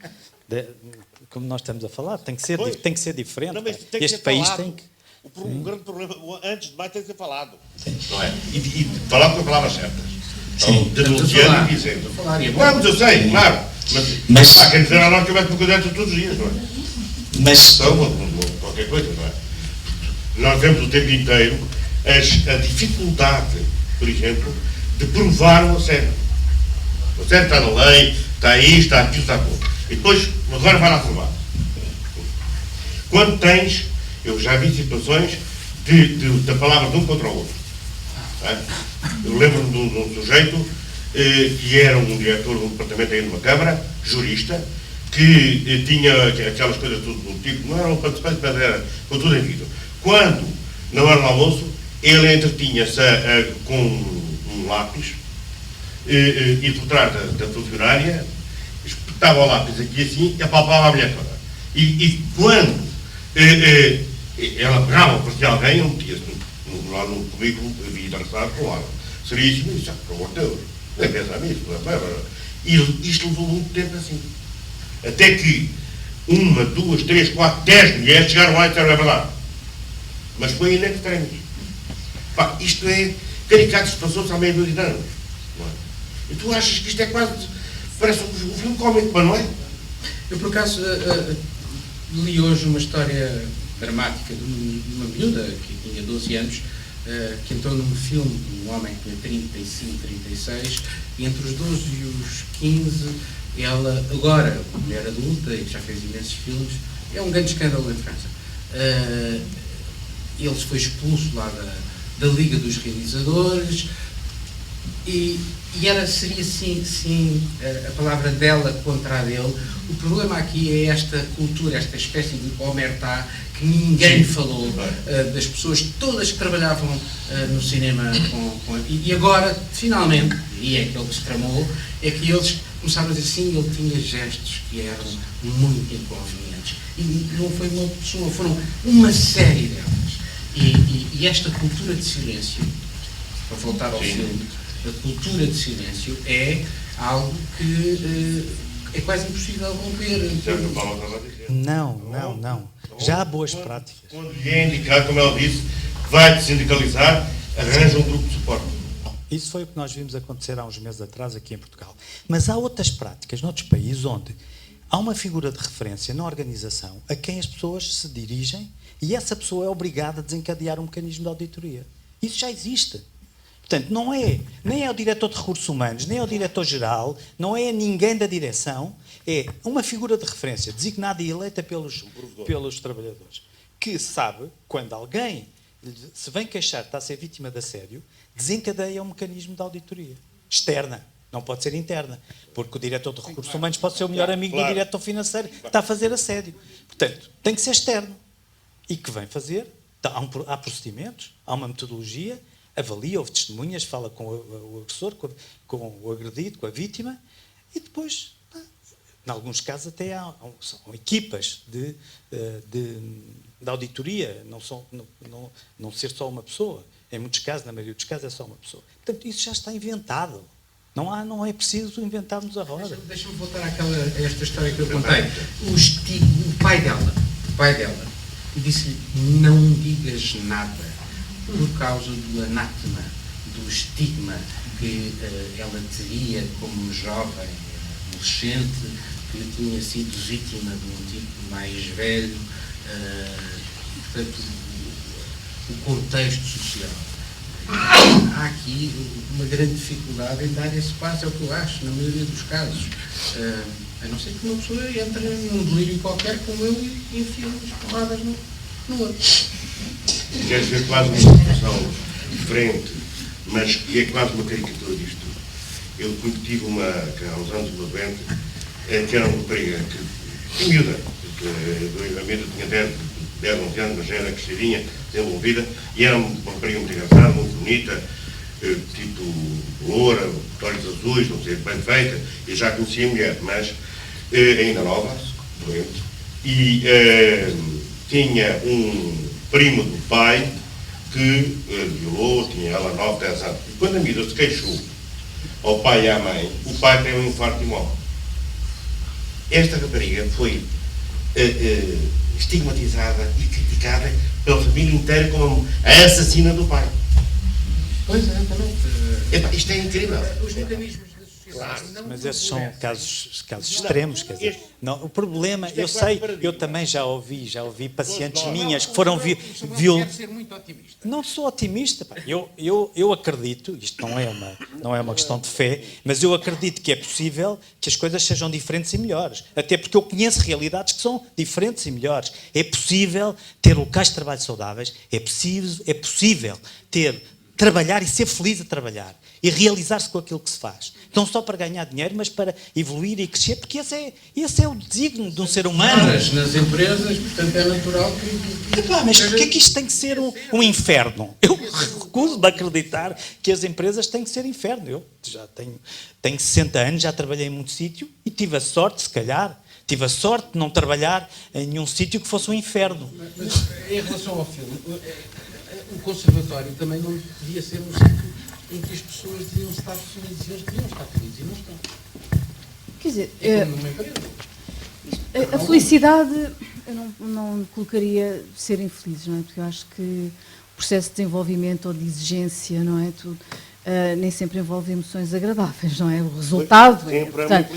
como nós estamos a falar, tem que ser diferente. Não, mas tem que Este ser país falado. tem que... O grande problema, antes de mais, tem que ser falado. Não é? E falar com as palavras certas. Sim. Denunciando e dizendo. Falar, e é bom. Vamos, eu sei, claro. Mas quer dizer a nós que vai para cuidar de todos os dias, não é? Mas Então, qualquer coisa, não é? Nós vemos o tempo inteiro a dificuldade, por exemplo, de provar o assédio. O assédio está na lei, está aí, está aqui, está aqui. E depois, agora vai lá provar. Quando tens, eu já vi situações da palavra de um contra o outro. Não é? Eu lembro-me de um sujeito que era um diretor de um departamento aí numa Câmara, jurista, que tinha aquelas coisas tudo do tipo, não era um participante, mas era com tudo em vida. Quando, na hora do almoço, ele entretinha-se com um lápis e por trás da funcionária, espetava o lápis aqui assim e apalpava a mulher toda. E quando ela pegava por si alguém, eu metia-se lá no currículo, havia interessado com ela. Seríssimo, e disse, pelo amor de Deus, nem pensar nisso, não é? E isto levou muito tempo assim. Até que 1, 2, 3, 4, 10 mulheres chegaram lá e disseram, é verdade. Mas foi ainda extremos. Pá, isto é caricato, se passou-se há meio de anos. Não é? E tu achas que isto é quase, parece um filme cómico, não é? Eu, por acaso, li hoje uma história dramática de uma miúda que tinha 12 anos, que entrou num filme de um homem que tinha 35, 36, e entre os 12 e os 15, ela, agora, mulher adulta e que já fez imensos filmes, é um grande escândalo em França. Ele foi expulso lá da Liga dos Realizadores e seria sim a palavra dela contra a dele. O problema aqui é esta cultura, esta espécie de omertá que ninguém falou, das pessoas todas que trabalhavam no cinema e agora, finalmente, e é que ele destramou, é que eles começaram a dizer sim, ele tinha gestos que eram muito inconvenientes. E não foi uma pessoa, foram uma série delas. E esta cultura de silêncio, para voltar ao filme, a cultura de silêncio é algo que é quase impossível romper. Não. Já há boas práticas. Quando lhe é indicado, como ela disse, vai-te sindicalizar, arranja um grupo de suporte. Isso foi o que nós vimos acontecer há uns meses atrás aqui em Portugal. Mas há outras práticas noutros países onde há uma figura de referência na organização a quem as pessoas se dirigem e essa pessoa é obrigada a desencadear um mecanismo de auditoria. Isso já existe. Portanto, não é, nem é o diretor de recursos humanos, nem é o diretor-geral, não é ninguém da direção, é uma figura de referência designada e eleita pelos trabalhadores, que sabe, quando alguém se vem queixar de estar a ser vítima de assédio, desencadeia um mecanismo de auditoria externa, não pode ser interna, porque o diretor de recursos humanos pode ser o melhor amigo do diretor financeiro que está a fazer assédio. Portanto, tem que ser externo. E que vem fazer, há procedimentos, há uma metodologia, avalia, ouve testemunhas, fala com o agressor, com o agredido, com a vítima, e depois, em alguns casos, até são equipas de auditoria, não ser só uma pessoa. Em muitos casos, na maioria dos casos, é só uma pessoa. Portanto, isso já está inventado. Não é preciso inventarmos a roda. Deixa-me voltar a esta história que eu contei. O pai dela, disse-lhe, não digas nada, por causa do anátema, do estigma que ela teria como jovem, adolescente, que tinha sido vítima de um tipo mais velho, portanto, o contexto social. Há aqui uma grande dificuldade em dar esse passo, é o que eu acho, na maioria dos casos. A não ser que uma pessoa entre num delírio qualquer como eu e enfia as porradas no outro. Quer ser quase uma situação diferente, mas que é quase uma caricatura disto. Eu tive há uns anos uma doente, que era uma rapariga, que miúda, do livramento tinha 10, 11 anos, mas já era crescidinha, desenvolvida, e era uma rapariga muito engraçada, muito bonita, tipo loura, olhos azuis, não sei, bem feita, e já conhecia a mulher, mas ainda nova, doente, e tinha um primo do pai que violou, tinha ela 9, 10 anos. E quando a miúda se queixou ao pai e à mãe, o pai tem um infarto e morre. Esta rapariga foi estigmatizada e criticada pela família inteira como a assassina do pai. Pois é, também. Isto é incrível. Os mecanismos da sociedade. Claro. Mas esses são casos extremos, quer dizer. Não, o problema, eu sei, eu também já ouvi pacientes minhas que foram Deve ser muito otimista. Não sou otimista, pá. Eu acredito, isto não é uma questão de fé, mas eu acredito que é possível que as coisas sejam diferentes e melhores. Até porque eu conheço realidades que são diferentes e melhores. É possível ter locais de trabalho saudáveis, é possível trabalhar e ser feliz a trabalhar e realizar-se com aquilo que se faz. Não só para ganhar dinheiro, mas para evoluir e crescer, porque esse é o desígnio de um ser humano. Nas empresas, portanto, é natural que... Mas porquê é que isto tem que ser um inferno? Eu recuso de acreditar que as empresas têm que ser inferno. Eu já tenho 60 anos, já trabalhei em muito sítio e tive a sorte, se calhar, de não trabalhar em nenhum sítio que fosse um inferno. Mas em relação ao filme, o conservatório também não devia ser um sítio em que as pessoas deviam estar felizes, e eles deviam estar felizes e não estão. Quer dizer, É como numa empresa. a felicidade, eu não colocaria serem felizes, não é? Porque eu acho que o processo de desenvolvimento ou de exigência, não é? Tudo, nem sempre envolve emoções agradáveis, não é? O resultado é, portanto,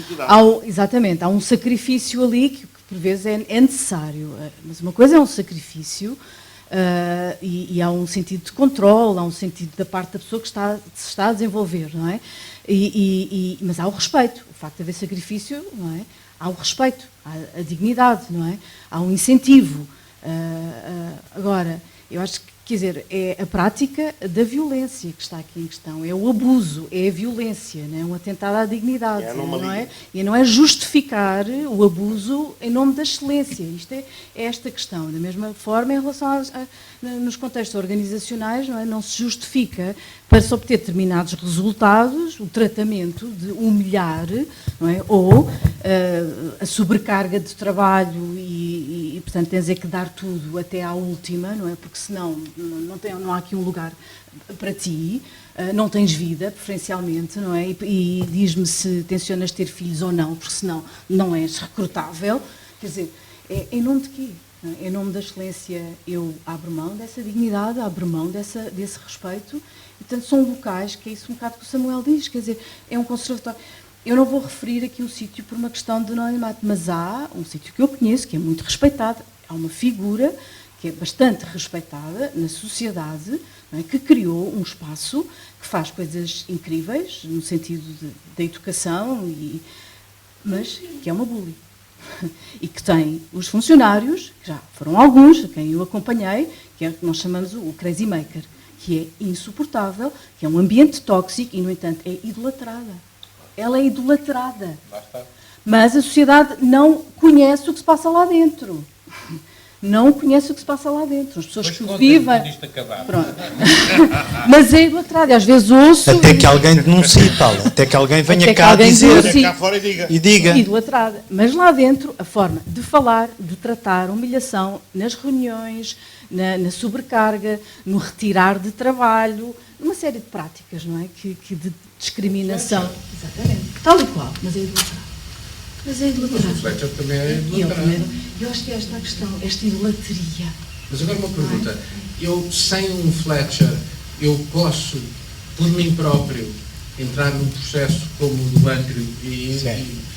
exatamente, há um sacrifício ali que por vezes é necessário, mas uma coisa é um sacrifício e há um sentido de controle, há um sentido da parte da pessoa que se está a desenvolver, não é? Mas há o respeito, o facto de haver sacrifício, não é? Há o respeito, há a dignidade, não é? Há um incentivo. Agora, eu acho que, quer dizer, é a prática da violência que está aqui em questão, é o abuso, é a violência, não é? Um atentado à dignidade, não é? E não é justificar o abuso em nome da excelência. Isto é esta questão. Da mesma forma, em relação nos contextos organizacionais, não é? Não se justifica, para se obter determinados resultados, o tratamento de humilhar, não é? Ou a sobrecarga de trabalho e, portanto, tens que dar tudo até à última, não é? Porque senão não há aqui um lugar para ti, não tens vida, preferencialmente, não é? E diz-me se tencionas ter filhos ou não, porque senão não és recrutável. Quer dizer, em nome de quê? Em nome da excelência, eu abro mão dessa dignidade, abro mão desse respeito. E, portanto, são locais, que é isso um bocado que o Samuel diz, quer dizer, é um conservatório. Eu não vou referir aqui o sítio por uma questão de anonimato, mas há um sítio que eu conheço, que é muito respeitado, há uma figura que é bastante respeitada na sociedade, não é? Que criou um espaço que faz coisas incríveis, no sentido da educação, mas que é uma bully. E que tem os funcionários, que já foram alguns, a quem eu acompanhei, que é o que nós chamamos o crazy maker, que é insuportável, que é um ambiente tóxico e, no entanto, é idolatrada. Ela é idolatrada. Mas a sociedade não conhece o que se passa lá dentro. Não conhece o que se passa lá dentro. As pessoas que vivem... Pronto. Mas é idolatrada. Às vezes ouço... Até que alguém denuncie, Paulo. Até que alguém venha cá dizer. Denuncie. Cá fora e diga. Idolatrada. Mas lá dentro, a forma de falar, de tratar, humilhação, nas reuniões, na sobrecarga, no retirar de trabalho, uma série de práticas, não é? Que de discriminação. Exatamente. Tal e qual. Mas é idolatrada. Mas é Mas o idolatrada. Fletcher também é E ele idolatrado. também. Eu acho que é esta a questão, esta idolatria. Mas agora uma pergunta. Eu, sem um Fletcher, eu posso, por mim próprio, entrar num processo como o do Andrew e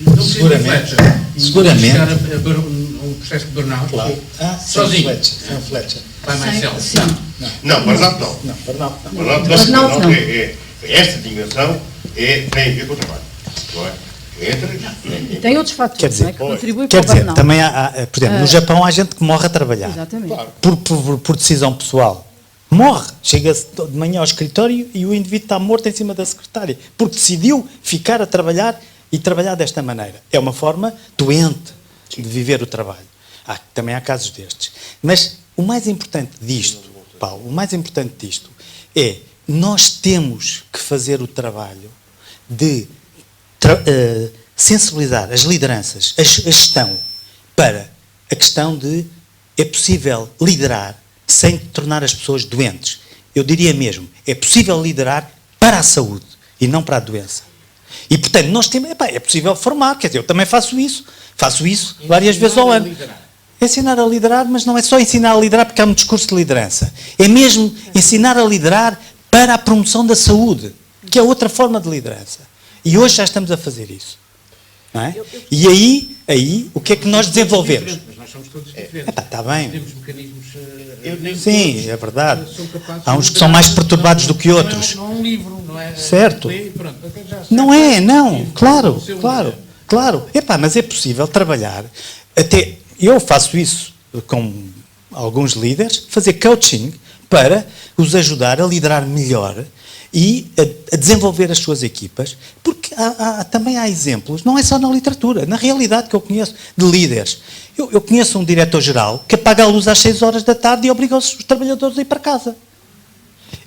não preciso de Seguramente. Fletcher. E Seguramente. chegar a um processo de burnout. Sozinho. Sem Fletcher. By myself. Sim. Não, burnout não. Não, burnout não. Burnout Burnout não. Esta dimensão tem a ver com o trabalho. Não é? E tem outros fatores, Quer dizer, não é, que contribuem Quer para o dizer, burnout. também por exemplo, no Japão há gente que morre a trabalhar. Exatamente. Por decisão pessoal. Morre. Chega-se de manhã ao escritório e o indivíduo está morto em cima da secretária. Porque decidiu ficar a trabalhar e trabalhar desta maneira. É uma forma doente de viver o trabalho. Também há casos destes. Mas o mais importante disto, Paulo, o mais importante disto é nós temos que fazer o trabalho de sensibilizar as lideranças, a gestão, para a questão de é possível liderar sem tornar as pessoas doentes. Eu diria mesmo, é possível liderar para a saúde e não para a doença. E, portanto, nós temos, é possível formar, quer dizer, eu também faço isso várias vezes ao ano. Ensinar a liderar, mas não é só ensinar a liderar porque há um discurso de liderança. É mesmo ensinar a liderar para a promoção da saúde, que é outra forma de liderança. E hoje já estamos a fazer isso. Não é? E aí, o que é que nós desenvolvemos? Mas nós somos todos diferentes. Está bem. Temos mecanismos... Sim, é verdade. Há uns que são mais perturbados do que outros. Não é um livro, não é... Certo. Pronto, Não é, não. Claro. Mas é possível trabalhar. Até eu faço isso com alguns líderes, fazer coaching para os ajudar a liderar melhor e a desenvolver as suas equipas, porque também há exemplos, não é só na literatura, na realidade que eu conheço de líderes. Eu conheço um diretor-geral que apaga a luz às 6 horas da tarde e obriga os trabalhadores a ir para casa.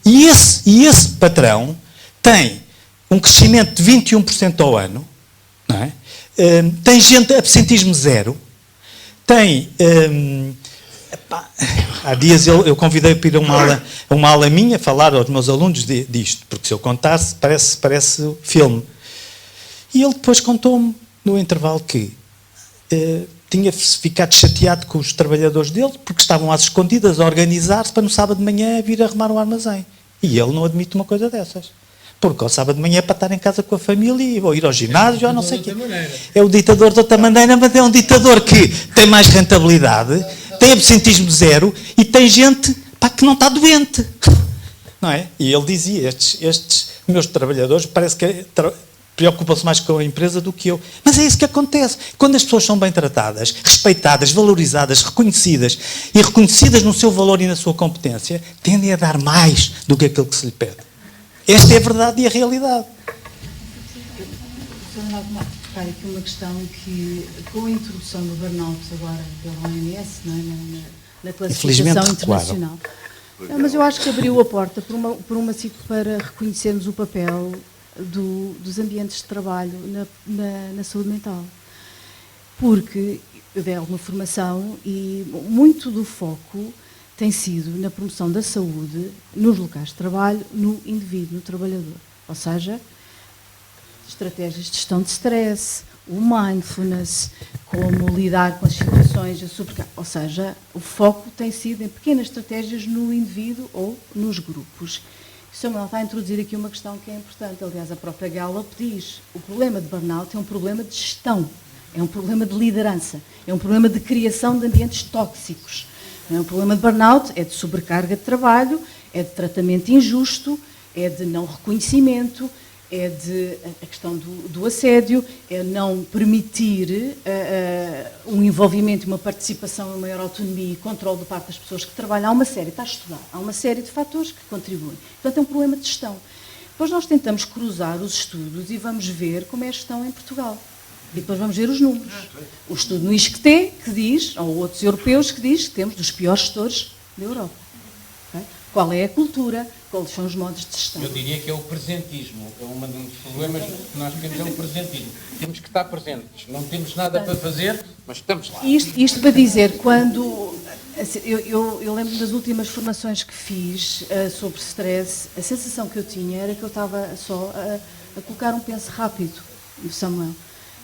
E esse patrão tem um crescimento de 21% ao ano, não é? Tem gente absentismo zero, tem... há dias eu convidei para ir a uma aula minha, falar aos meus alunos disto, porque se eu contasse, parece filme. E ele depois contou-me, no intervalo, que tinha ficado chateado com os trabalhadores dele, porque estavam às escondidas a organizar-se para no sábado de manhã vir arrumar o armazém. E ele não admite uma coisa dessas. Porque ao sábado de manhã é para estar em casa com a família ou ir ao ginásio ou não sei o quê. É o ditador de outra maneira, mas é um ditador que tem mais rentabilidade, tem absentismo zero e tem gente que não está doente. Não é? E ele dizia, estes meus trabalhadores parece que preocupam-se mais com a empresa do que eu. Mas é isso que acontece. Quando as pessoas são bem tratadas, respeitadas, valorizadas, reconhecidas e reconhecidas no seu valor e na sua competência, tendem a dar mais do que aquilo que se lhe pede. Esta é a verdade e a realidade. Aqui uma questão que, com a introdução do burnout agora pela OMS, não é? na classificação internacional, mas eu acho que abriu a porta para reconhecermos o papel dos ambientes de trabalho na saúde mental. Porque eu dei alguma formação e muito do foco tem sido na promoção da saúde nos locais de trabalho, no indivíduo, no trabalhador. Ou seja, estratégias de gestão de stress, o mindfulness, como lidar com as situações de sobrecarga. Ou seja, o foco tem sido em pequenas estratégias no indivíduo ou nos grupos. O Samuel está a introduzir aqui uma questão que é importante. Aliás, a própria Gallup diz: o problema de burnout é um problema de gestão, é um problema de liderança, é um problema de criação de ambientes tóxicos. É um problema de burnout, é de sobrecarga de trabalho, é de tratamento injusto, é de não reconhecimento, é de a questão do assédio, é não permitir um envolvimento, uma participação, uma maior autonomia e controle de parte das pessoas que trabalham. Há uma série, está a estudar, há uma série de fatores que contribuem. Portanto, é um problema de gestão. Depois nós tentamos cruzar os estudos e vamos ver como é a gestão em Portugal. E depois vamos ver os números. O estudo no ISCTE, que diz, ou outros europeus, que diz que temos dos piores gestores da Europa. Okay? Qual é a cultura? Quais são os modos de gestão? Eu diria que é o presentismo. É um dos problemas que nós temos, é o presentismo. Temos que estar presentes. Não temos nada para fazer, mas estamos lá. Isto para dizer, quando... Eu lembro das últimas formações que fiz sobre stress, a sensação que eu tinha era que eu estava só a colocar um penso rápido no Samuel.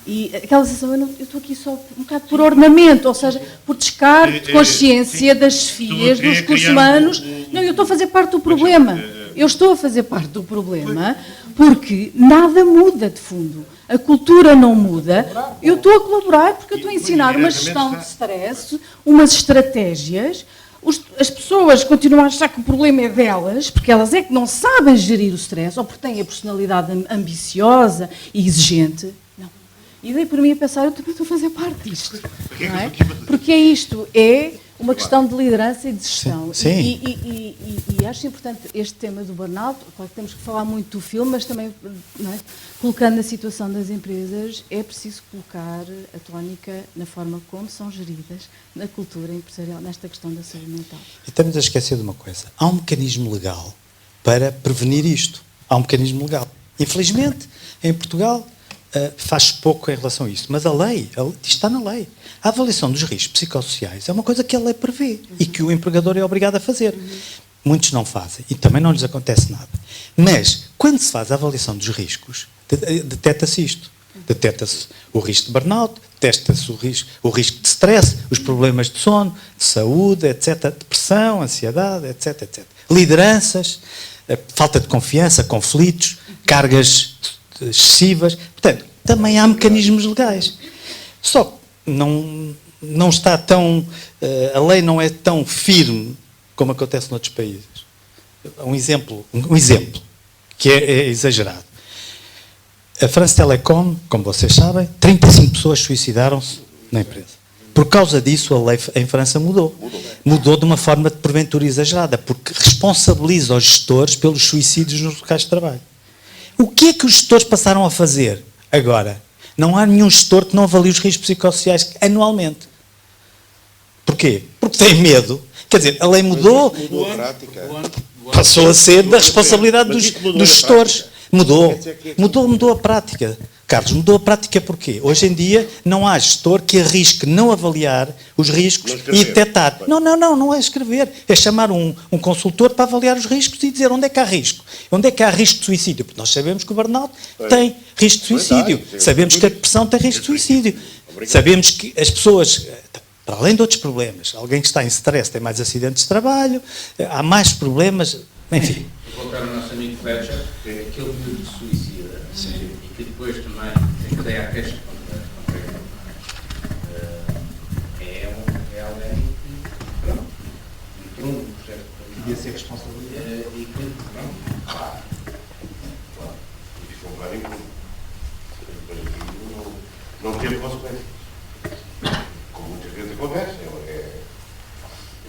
E aquela sensação, eu estou aqui só um bocado por ornamento, ou seja, por descarte de consciência das chefias, dos recursos humanos. Não, eu estou a fazer parte do problema. Eu estou a fazer parte do problema porque nada muda de fundo. A cultura não muda. Eu estou a colaborar porque eu estou a ensinar uma gestão de stress, umas estratégias. As pessoas continuam a achar que o problema é delas, porque elas é que não sabem gerir o stress, ou porque têm a personalidade ambiciosa e exigente. E daí para mim a pensar, eu também estou a fazer parte disto. Não é? Porque é isto, é uma questão de liderança e de gestão. Sim. E acho importante este tema do burnout, claro que temos que falar muito do filme, mas também, não é? Colocando na situação das empresas, é preciso colocar a tónica na forma como são geridas na cultura empresarial, nesta questão da saúde mental. E estamos a esquecer de uma coisa. Há um mecanismo legal para prevenir isto. Há um mecanismo legal. Infelizmente, em Portugal, faz pouco em relação a isso. Mas a lei está na lei. A avaliação dos riscos psicossociais é uma coisa que a lei prevê e que o empregador é obrigado a fazer. Muitos não fazem e também não lhes acontece nada. Mas, quando se faz a avaliação dos riscos, detecta-se isto. Detecta-se o risco de burnout, detecta-se o risco de stress, os problemas de sono, de saúde, etc. Depressão, ansiedade, etc. etc. Lideranças, falta de confiança, conflitos, cargas excessivas. Portanto, também há mecanismos legais. Só que não está tão... a lei não é tão firme como acontece noutros países. Um exemplo que é exagerado. A France Telecom, como vocês sabem, 35 pessoas suicidaram-se na empresa. Por causa disso, a lei em França mudou. Mudou de uma forma de porventura exagerada, porque responsabiliza os gestores pelos suicídios nos locais de trabalho. O que é que os gestores passaram a fazer agora? Não há nenhum gestor que não avalie os riscos psicossociais anualmente. Porquê? Porque tem medo. Quer dizer, a lei mudou, passou a ser da responsabilidade dos gestores. Mudou a prática. Carlos, mudou a prática porquê? Hoje em dia não há gestor que arrisque não avaliar os riscos e detectar. Não é escrever. É chamar um consultor para avaliar os riscos e dizer onde é que há risco. Onde é que há risco de suicídio? Porque nós sabemos que o burnout tem risco de suicídio. Sabemos que a depressão tem risco de suicídio. Sabemos que as pessoas, para além de outros problemas, alguém que está em stress tem mais acidentes de trabalho, há mais problemas, enfim. Vou voltar ao nosso amigo Fletcher, que é aquele miúdo de suicida, e que depois também encadeia a queixa contra ele. É alguém que, pronto, entrou num processo de Devia ser responsabilidade. e que, pronto, claro. E ficou claro em tudo. Não teve consequências. Como muitas vezes acontece.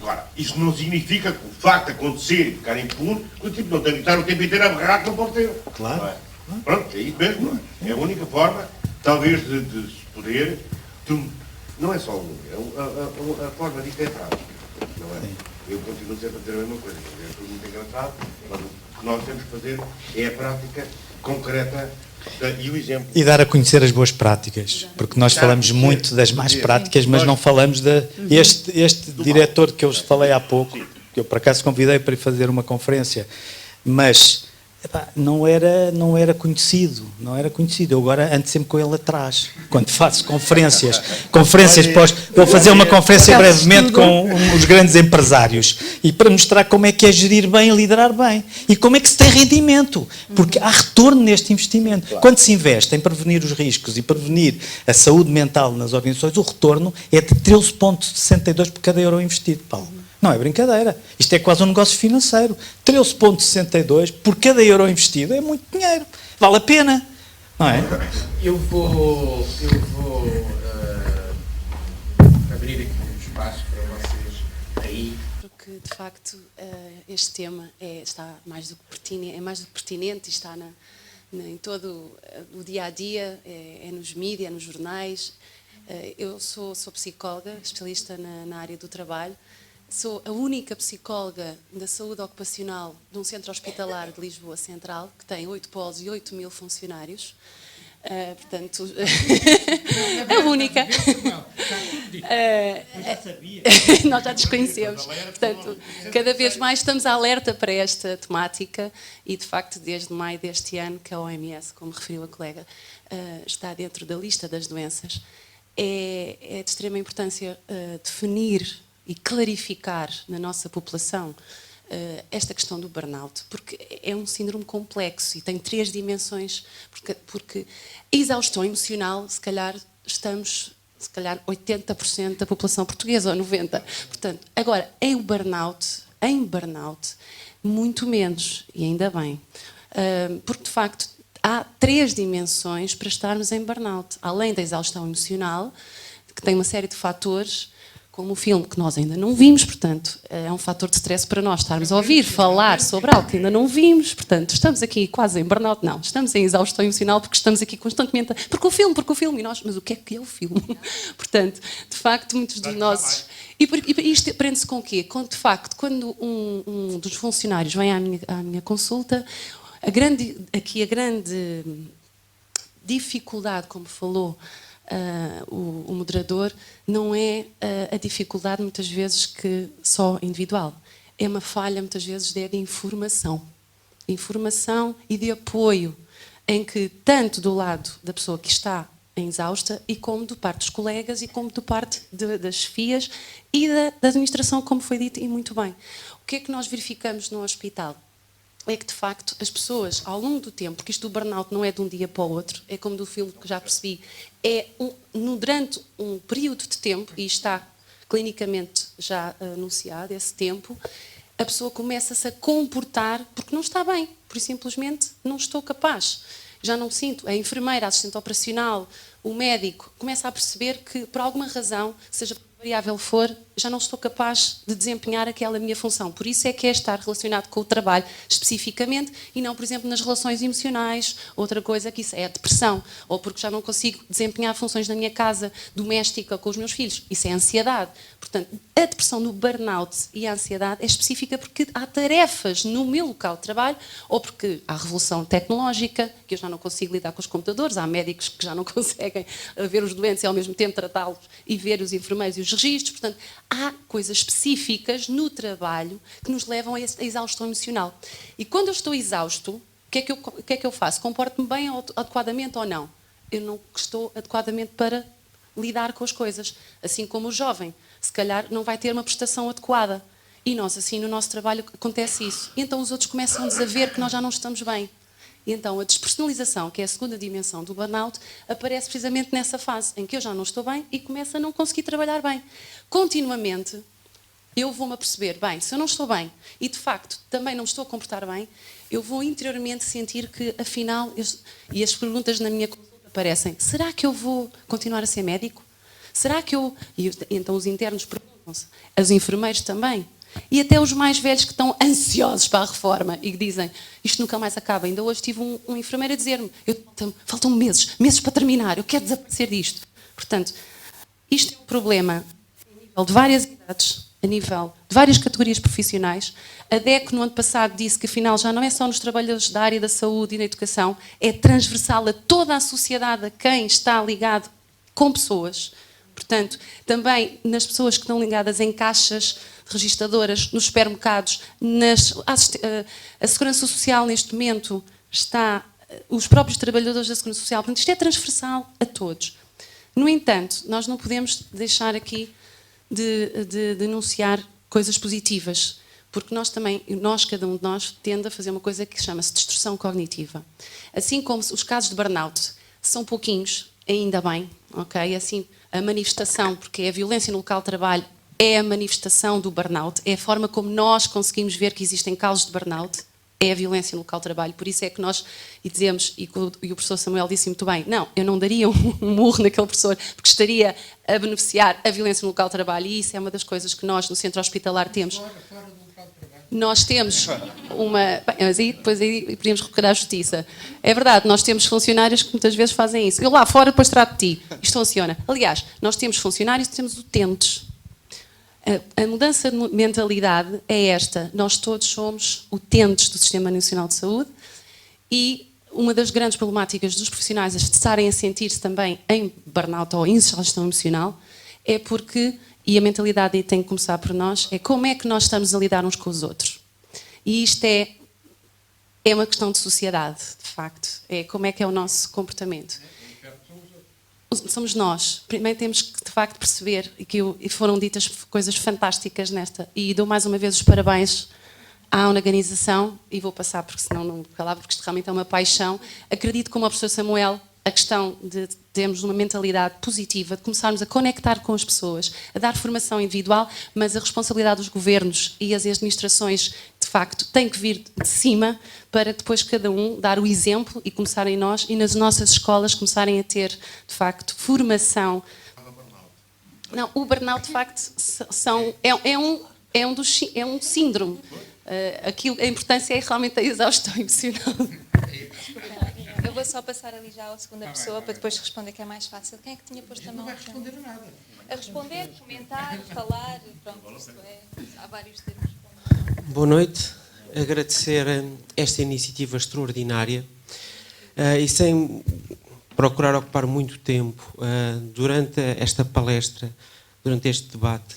Agora, isso não significa que o facto de acontecer e ficar impune, que o tipo não tem que estar o tempo inteiro a berrar que não pode ter. Claro. Não é? Pronto, é isso mesmo. Não é? É a única forma, talvez, de se poder. Não é só a forma disto é prática. Não é? Eu continuo sempre a dizer a mesma coisa. É tudo muito engraçado, mas o que nós temos que fazer é a prática concreta e o exemplo. E dar a conhecer as boas práticas, porque nós falamos muito das más práticas, mas não falamos este diretor que eu falei há pouco, que eu por acaso convidei para ir fazer uma conferência, mas não era conhecido. Eu agora ando sempre com ele atrás, quando faço conferências vou fazer uma conferência brevemente com os grandes empresários, e para mostrar como é que é gerir bem e liderar bem, e como é que se tem rendimento, porque há retorno neste investimento. Quando se investe em prevenir os riscos e prevenir a saúde mental nas organizações, o retorno é de 13,62 por cada euro investido, Paulo. Não é brincadeira. Isto é quase um negócio financeiro. 13,62 por cada euro investido é muito dinheiro. Vale a pena, não é? Eu vou abrir aqui um espaço para vocês aí. Porque, de facto, este tema está mais do que pertinente, e está em todo o dia-a-dia, é nos mídias, é nos jornais. Eu sou psicóloga, especialista na área do trabalho. Sou a única psicóloga da saúde ocupacional de um centro hospitalar de Lisboa Central, que tem 8 polos e 8.000 funcionários. Portanto, a única. Nós já desconhecemos. Portanto, cada vez mais estamos alerta para esta temática e, de facto, desde maio deste ano, que a OMS, como referiu a colega, está dentro da lista das doenças, é de extrema importância definir e clarificar na nossa população esta questão do burnout, porque é um síndrome complexo e tem 3 dimensões, porque a exaustão emocional, se calhar 80% da população portuguesa, ou 90%. Portanto, agora, em burnout, muito menos, e ainda bem, porque de facto há 3 dimensões para estarmos em burnout, além da exaustão emocional, que tem uma série de fatores, como o filme que nós ainda não vimos, portanto, é um fator de stress para nós estarmos a ouvir falar sobre algo que ainda não vimos, portanto, estamos aqui quase em burnout, não, estamos em exaustão emocional porque estamos aqui constantemente, porque o filme, e nós, mas o que é o filme? Portanto, de facto, muitos dos nossos... E isto prende-se com o quê? De facto, quando um dos funcionários vem à minha consulta, a grande dificuldade, como falou o moderador, não é a dificuldade muitas vezes que só individual, é uma falha muitas vezes de informação e de apoio, em que tanto do lado da pessoa que está exausta e como do parte dos colegas e como do parte das chefias e da administração, como foi dito e muito bem. O que é que nós verificamos no hospital? É que, de facto, as pessoas, ao longo do tempo, porque isto do burnout não é de um dia para o outro, é como do filme que já percebi, durante um período de tempo, e está clinicamente já anunciado esse tempo, a pessoa começa-se a comportar porque não está bem, por simplesmente não estou capaz. Já não sinto. A enfermeira, a assistente operacional, o médico, começa a perceber que, por alguma razão, seja variável for, já não estou capaz de desempenhar aquela minha função. Por isso é que é estar relacionado com o trabalho especificamente e não, por exemplo, nas relações emocionais. Outra coisa que isso é a depressão, ou porque já não consigo desempenhar funções na minha casa doméstica com os meus filhos. Isso é ansiedade. Portanto, a depressão no burnout e a ansiedade é específica porque há tarefas no meu local de trabalho ou porque há revolução tecnológica, que eu já não consigo lidar com os computadores, há médicos que já não conseguem ver os doentes e ao mesmo tempo tratá-los e ver os enfermeiros e os registros. Portanto, há coisas específicas no trabalho que nos levam a exaustão emocional. E quando eu estou exausto, o que é que eu faço? Comporto-me bem adequadamente ou não? Eu não estou adequadamente para lidar com as coisas. Assim como o jovem, se calhar não vai ter uma prestação adequada. E nós, assim, no nosso trabalho acontece isso. E então os outros começam-nos a ver que nós já não estamos bem. E então a despersonalização, que é a segunda dimensão do burnout, aparece precisamente nessa fase em que eu já não estou bem e começo a não conseguir trabalhar bem. Continuamente, eu vou-me a perceber, bem, se eu não estou bem e de facto também não me estou a comportar bem, eu vou interiormente sentir que afinal, e as perguntas na minha consulta aparecem, será que eu vou continuar a ser médico? Será que eu... E então os internos perguntam-se, os enfermeiros também. E até os mais velhos que estão ansiosos para a reforma e que dizem, isto nunca mais acaba. Ainda hoje tive um enfermeiro a dizer-me, faltam meses para terminar, eu quero desaparecer disto. Portanto, isto é um problema a nível de várias idades, a nível de várias categorias profissionais. A DEC, no ano passado, disse que afinal já não é só nos trabalhadores da área da saúde e da educação, é transversal a toda a sociedade, a quem está ligado com pessoas. Portanto, também nas pessoas que estão ligadas em caixas registadoras, nos supermercados, a Segurança Social neste momento está, os próprios trabalhadores da Segurança Social, portanto isto é transversal a todos. No entanto, nós não podemos deixar aqui de denunciar coisas positivas, porque cada um de nós tende a fazer uma coisa que chama-se destruição cognitiva. Assim como os casos de burnout são pouquinhos, ainda bem, ok? Assim, a manifestação, porque a violência no local de trabalho é a manifestação do burnout, é a forma como nós conseguimos ver que existem casos de burnout, é a violência no local de trabalho. Por isso é que nós dizemos, e o professor Samuel disse muito bem, não, eu não daria um murro naquele professor, porque estaria a beneficiar a violência no local de trabalho, e isso é uma das coisas que nós no centro hospitalar temos. Nós temos uma... Bem, mas depois aí podemos recuperar a justiça. É verdade, nós temos funcionários que muitas vezes fazem isso. Eu lá fora depois trato de ti. Isto funciona. Aliás, nós temos funcionários e temos utentes. A mudança de mentalidade é esta. Nós todos somos utentes do Sistema Nacional de Saúde e uma das grandes problemáticas dos profissionais a estarem a sentir-se também em burnout ou insatisfação emocional é porque, e a mentalidade aí tem que começar por nós, é como é que nós estamos a lidar uns com os outros. E isto é uma questão de sociedade, de facto. É como é que é o nosso comportamento. Somos nós. Primeiro temos que, de facto, perceber e foram ditas coisas fantásticas nesta. E dou mais uma vez os parabéns à organização, e vou passar porque senão não calava, porque isto realmente é uma paixão. Acredito, como o professor Samuel, a questão de termos uma mentalidade positiva, de começarmos a conectar com as pessoas, a dar formação individual, mas a responsabilidade dos governos e as administrações, de facto, tem que vir de cima para depois cada um dar o exemplo e começarem nós e nas nossas escolas começarem a ter, de facto, formação. Não, o burnout, de facto, é um síndrome. A importância é realmente a exaustão emocional. Eu vou só passar ali já à segunda pessoa para depois responder, que é mais fácil. Quem é que tinha posto a mão? Não vai responder a nada. A responder, comentar, falar, pronto, isto é, há vários termos. Boa noite. Agradecer esta iniciativa extraordinária e sem procurar ocupar muito tempo, durante esta palestra, durante este debate,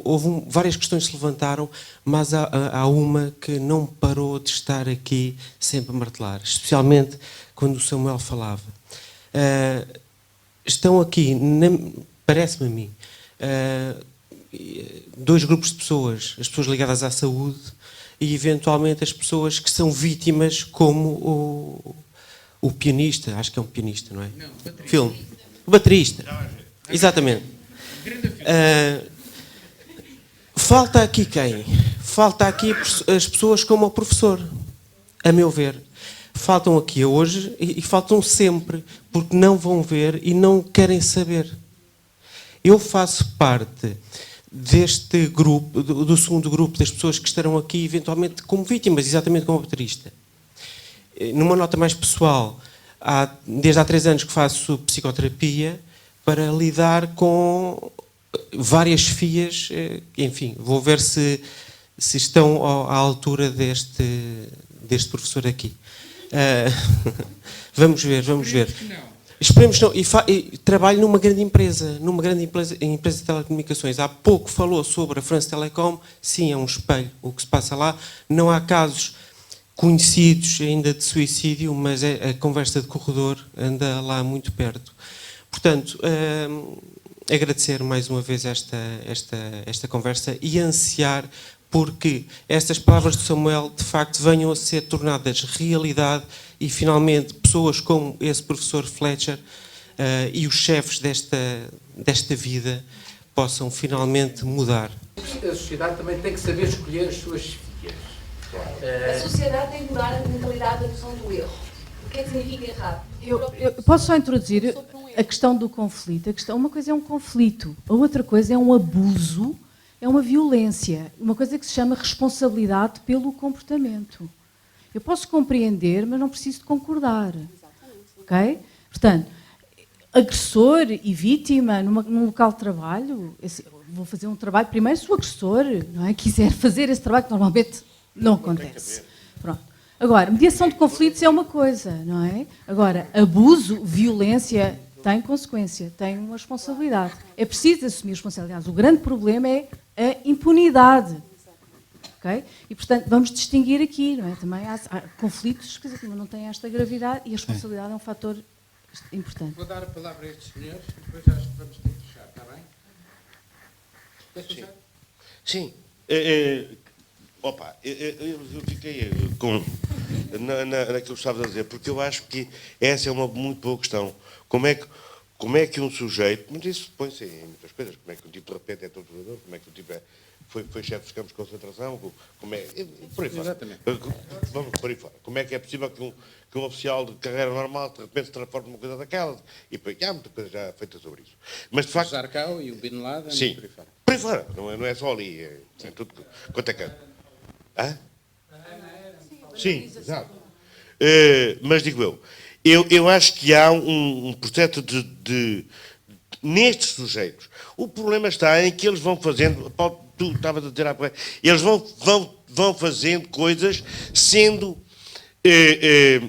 houve várias questões que se levantaram, mas há uma que não parou de estar aqui sempre a martelar, especialmente quando o Samuel falava. Estão aqui, parece-me a mim, dois grupos de pessoas, as pessoas ligadas à saúde e, eventualmente, as pessoas que são vítimas, como o pianista, acho que é um pianista, não é? Não, o baterista. Filme. O baterista. Exatamente. Falta aqui quem? Falta aqui as pessoas como o professor, a meu ver. Faltam aqui hoje e faltam sempre, porque não vão ver e não querem saber. Eu faço parte deste grupo, do segundo grupo das pessoas que estarão aqui eventualmente como vítimas, exatamente como baterista. Numa nota mais pessoal, desde há 3 anos que faço psicoterapia para lidar com várias FIAs, enfim, vou ver se estão à altura deste professor aqui. Vamos ver. Esperemos que não. E trabalho numa grande empresa de telecomunicações. Há pouco falou sobre a France Telecom. Sim, é um espelho o que se passa lá. Não há casos conhecidos ainda de suicídio, mas a conversa de corredor anda lá muito perto. Portanto, agradecer mais uma vez esta conversa e ansiar porque estas palavras do Samuel, de facto, venham a ser tornadas realidade e, finalmente, pessoas como esse professor Fletcher e os chefes desta vida possam finalmente mudar. A sociedade também tem que saber escolher as suas filhas. A sociedade tem que mudar a mentalidade da noção do erro. O que é que significa errado? Eu posso só introduzir a questão do conflito. Uma coisa é um conflito, a outra coisa é um abuso, é uma violência, uma coisa que se chama responsabilidade pelo comportamento. Eu posso compreender, mas não preciso de concordar. Ok? Portanto, agressor e vítima num local de trabalho, vou fazer um trabalho, primeiro se o agressor não é, quiser fazer esse trabalho que normalmente não acontece. Pronto. Agora, mediação de conflitos é uma coisa, não é? Agora, abuso, violência, tem consequência, tem uma responsabilidade. É preciso assumir responsabilidades. O grande problema é a impunidade. Okay? E, portanto, vamos distinguir aqui, não é? Também há conflitos que não têm esta gravidade e a responsabilidade é um fator importante. Vou dar a palavra a estes senhores e depois acho que vamos ter que fechar, está bem? Queres fechar? Sim. Eu fiquei naquilo que estava a dizer, porque eu acho que essa é uma muito boa questão. Como é que como é que um sujeito, mas isso põe-se em muitas coisas, como é que um tipo de repente é torturador, como é que um tipo foi chefe dos campos de concentração, como é, por aí fora. Exatamente. Vamos por aí fora. Como é que é possível que um oficial de carreira normal de repente se transforme numa coisa daquelas? E há muita coisa já feita sobre isso. Mas de facto. O Zarqau e o Bin Laden, sim, por aí fora. por aí fora. Não é só ali, é tudo quanto é canto. Hã? Sim, exato. Mas digo eu acho que há um processo nestes sujeitos. O problema está em que eles vão fazendo, Paulo, tu estavas a dizer há pouco, eles vão fazendo coisas sendo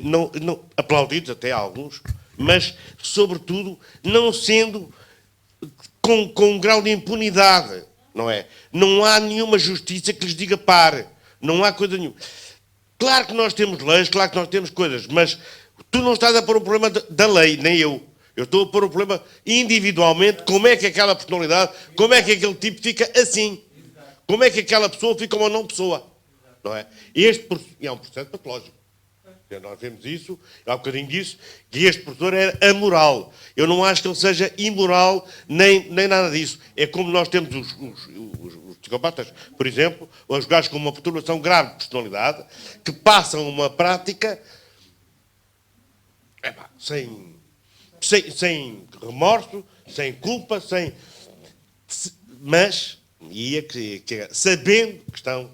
não, aplaudidos até alguns, mas sobretudo não sendo com um grau de impunidade, não é? Não há nenhuma justiça que lhes diga pare, não há coisa nenhuma. Claro que nós temos leis, claro que nós temos coisas, mas tu não estás a pôr o problema da lei, nem eu. Eu estou a pôr o problema individualmente, como é que aquela personalidade, como é que aquele tipo fica assim. Como é que aquela pessoa fica uma não pessoa. Não é? É um processo patológico. Nós vemos isso, há um bocadinho disso, que este professor era amoral. Eu não acho que ele seja imoral, nem nada disso. É como nós temos os psicopatas, por exemplo, os gajos com uma perturbação grave de personalidade, que passam uma prática sem remorso, sem culpa, mas sabendo que estão,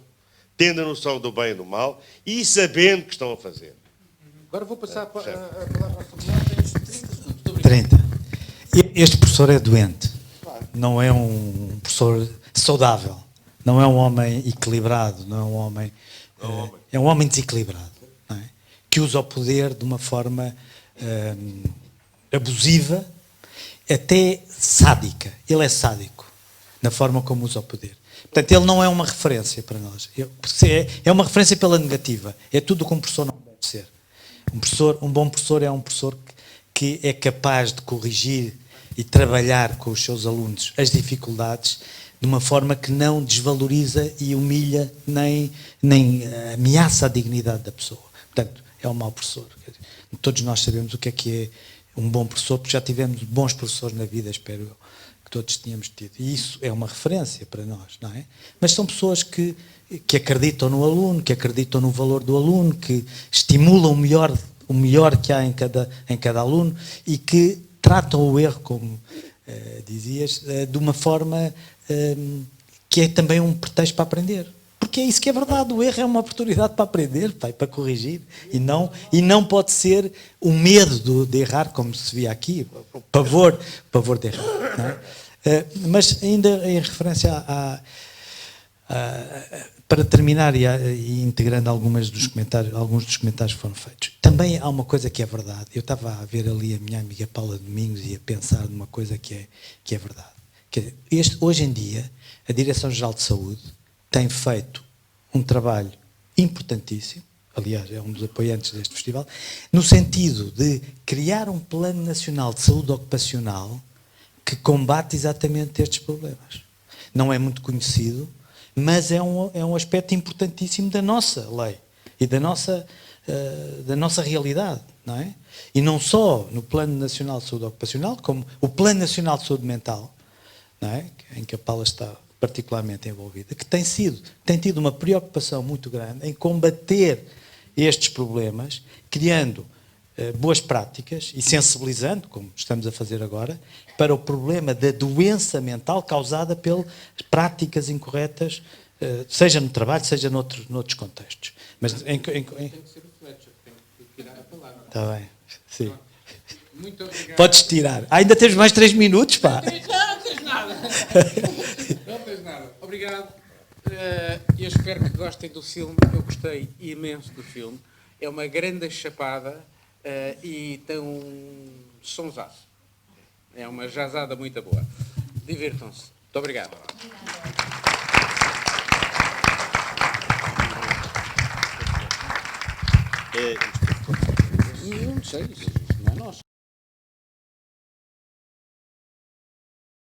tendo a noção do bem e do mal, e sabendo que estão a fazer. Agora vou passar a palavra ao Fernando, tens 30 segundos. 30. Este professor é doente. Não é um professor saudável. Não é um homem equilibrado. Não é um homem... É um homem desequilibrado. Não é? Que usa o poder de uma forma abusiva, até sádica. Ele é sádico na forma como usa o poder. Portanto, ele não é uma referência para nós. É uma referência pela negativa. É tudo o que um professor não deve ser. Um bom professor é um professor que é capaz de corrigir e trabalhar com os seus alunos as dificuldades de uma forma que não desvaloriza e humilha nem ameaça a dignidade da pessoa. Portanto, é um mau professor. Todos nós sabemos o que é um bom professor, porque já tivemos bons professores na vida, espero eu, que todos tínhamos tido. E isso é uma referência para nós, não é? Mas são pessoas que acreditam no aluno, que acreditam no valor do aluno, que estimulam o melhor que há em cada aluno e que tratam o erro, como dizias, de uma forma que é também um pretexto para aprender. Porque é isso que é verdade, o erro é uma oportunidade para aprender, para corrigir, e não pode ser o medo de errar, como se via aqui, o pavor de errar. Não é? Mas ainda em referência para terminar e integrando alguns dos comentários que foram feitos, também há uma coisa que é verdade. Eu estava a ver ali a minha amiga Paula Domingos e a pensar numa coisa que é verdade. Quer dizer, hoje em dia, a Direção-Geral de Saúde tem feito um trabalho importantíssimo, aliás, é um dos apoiantes deste festival, no sentido de criar um Plano Nacional de Saúde Ocupacional que combate exatamente estes problemas. Não é muito conhecido, mas é um aspecto importantíssimo da nossa lei e da nossa realidade, não é? E não só no Plano Nacional de Saúde Ocupacional, como o Plano Nacional de Saúde Mental, não é? Em que a Paula está particularmente envolvida, que tem tido uma preocupação muito grande em combater estes problemas, criando boas práticas e sensibilizando, como estamos a fazer agora, para o problema da doença mental causada pelas práticas incorretas, seja no trabalho, seja noutros contextos. Mas tem que ser o Fletcher, tem que tirar a palavra. Está bem, sim. Muito obrigado. Podes tirar. Ainda temos mais 3 minutos, pá. Não tens nada. Não tens nada. Obrigado. Eu espero que gostem do filme. Eu gostei imenso do filme. É uma grande chapada e tem um sonsaço. É uma jazzada muito boa. Divirtam-se. Muito obrigado. Não sei.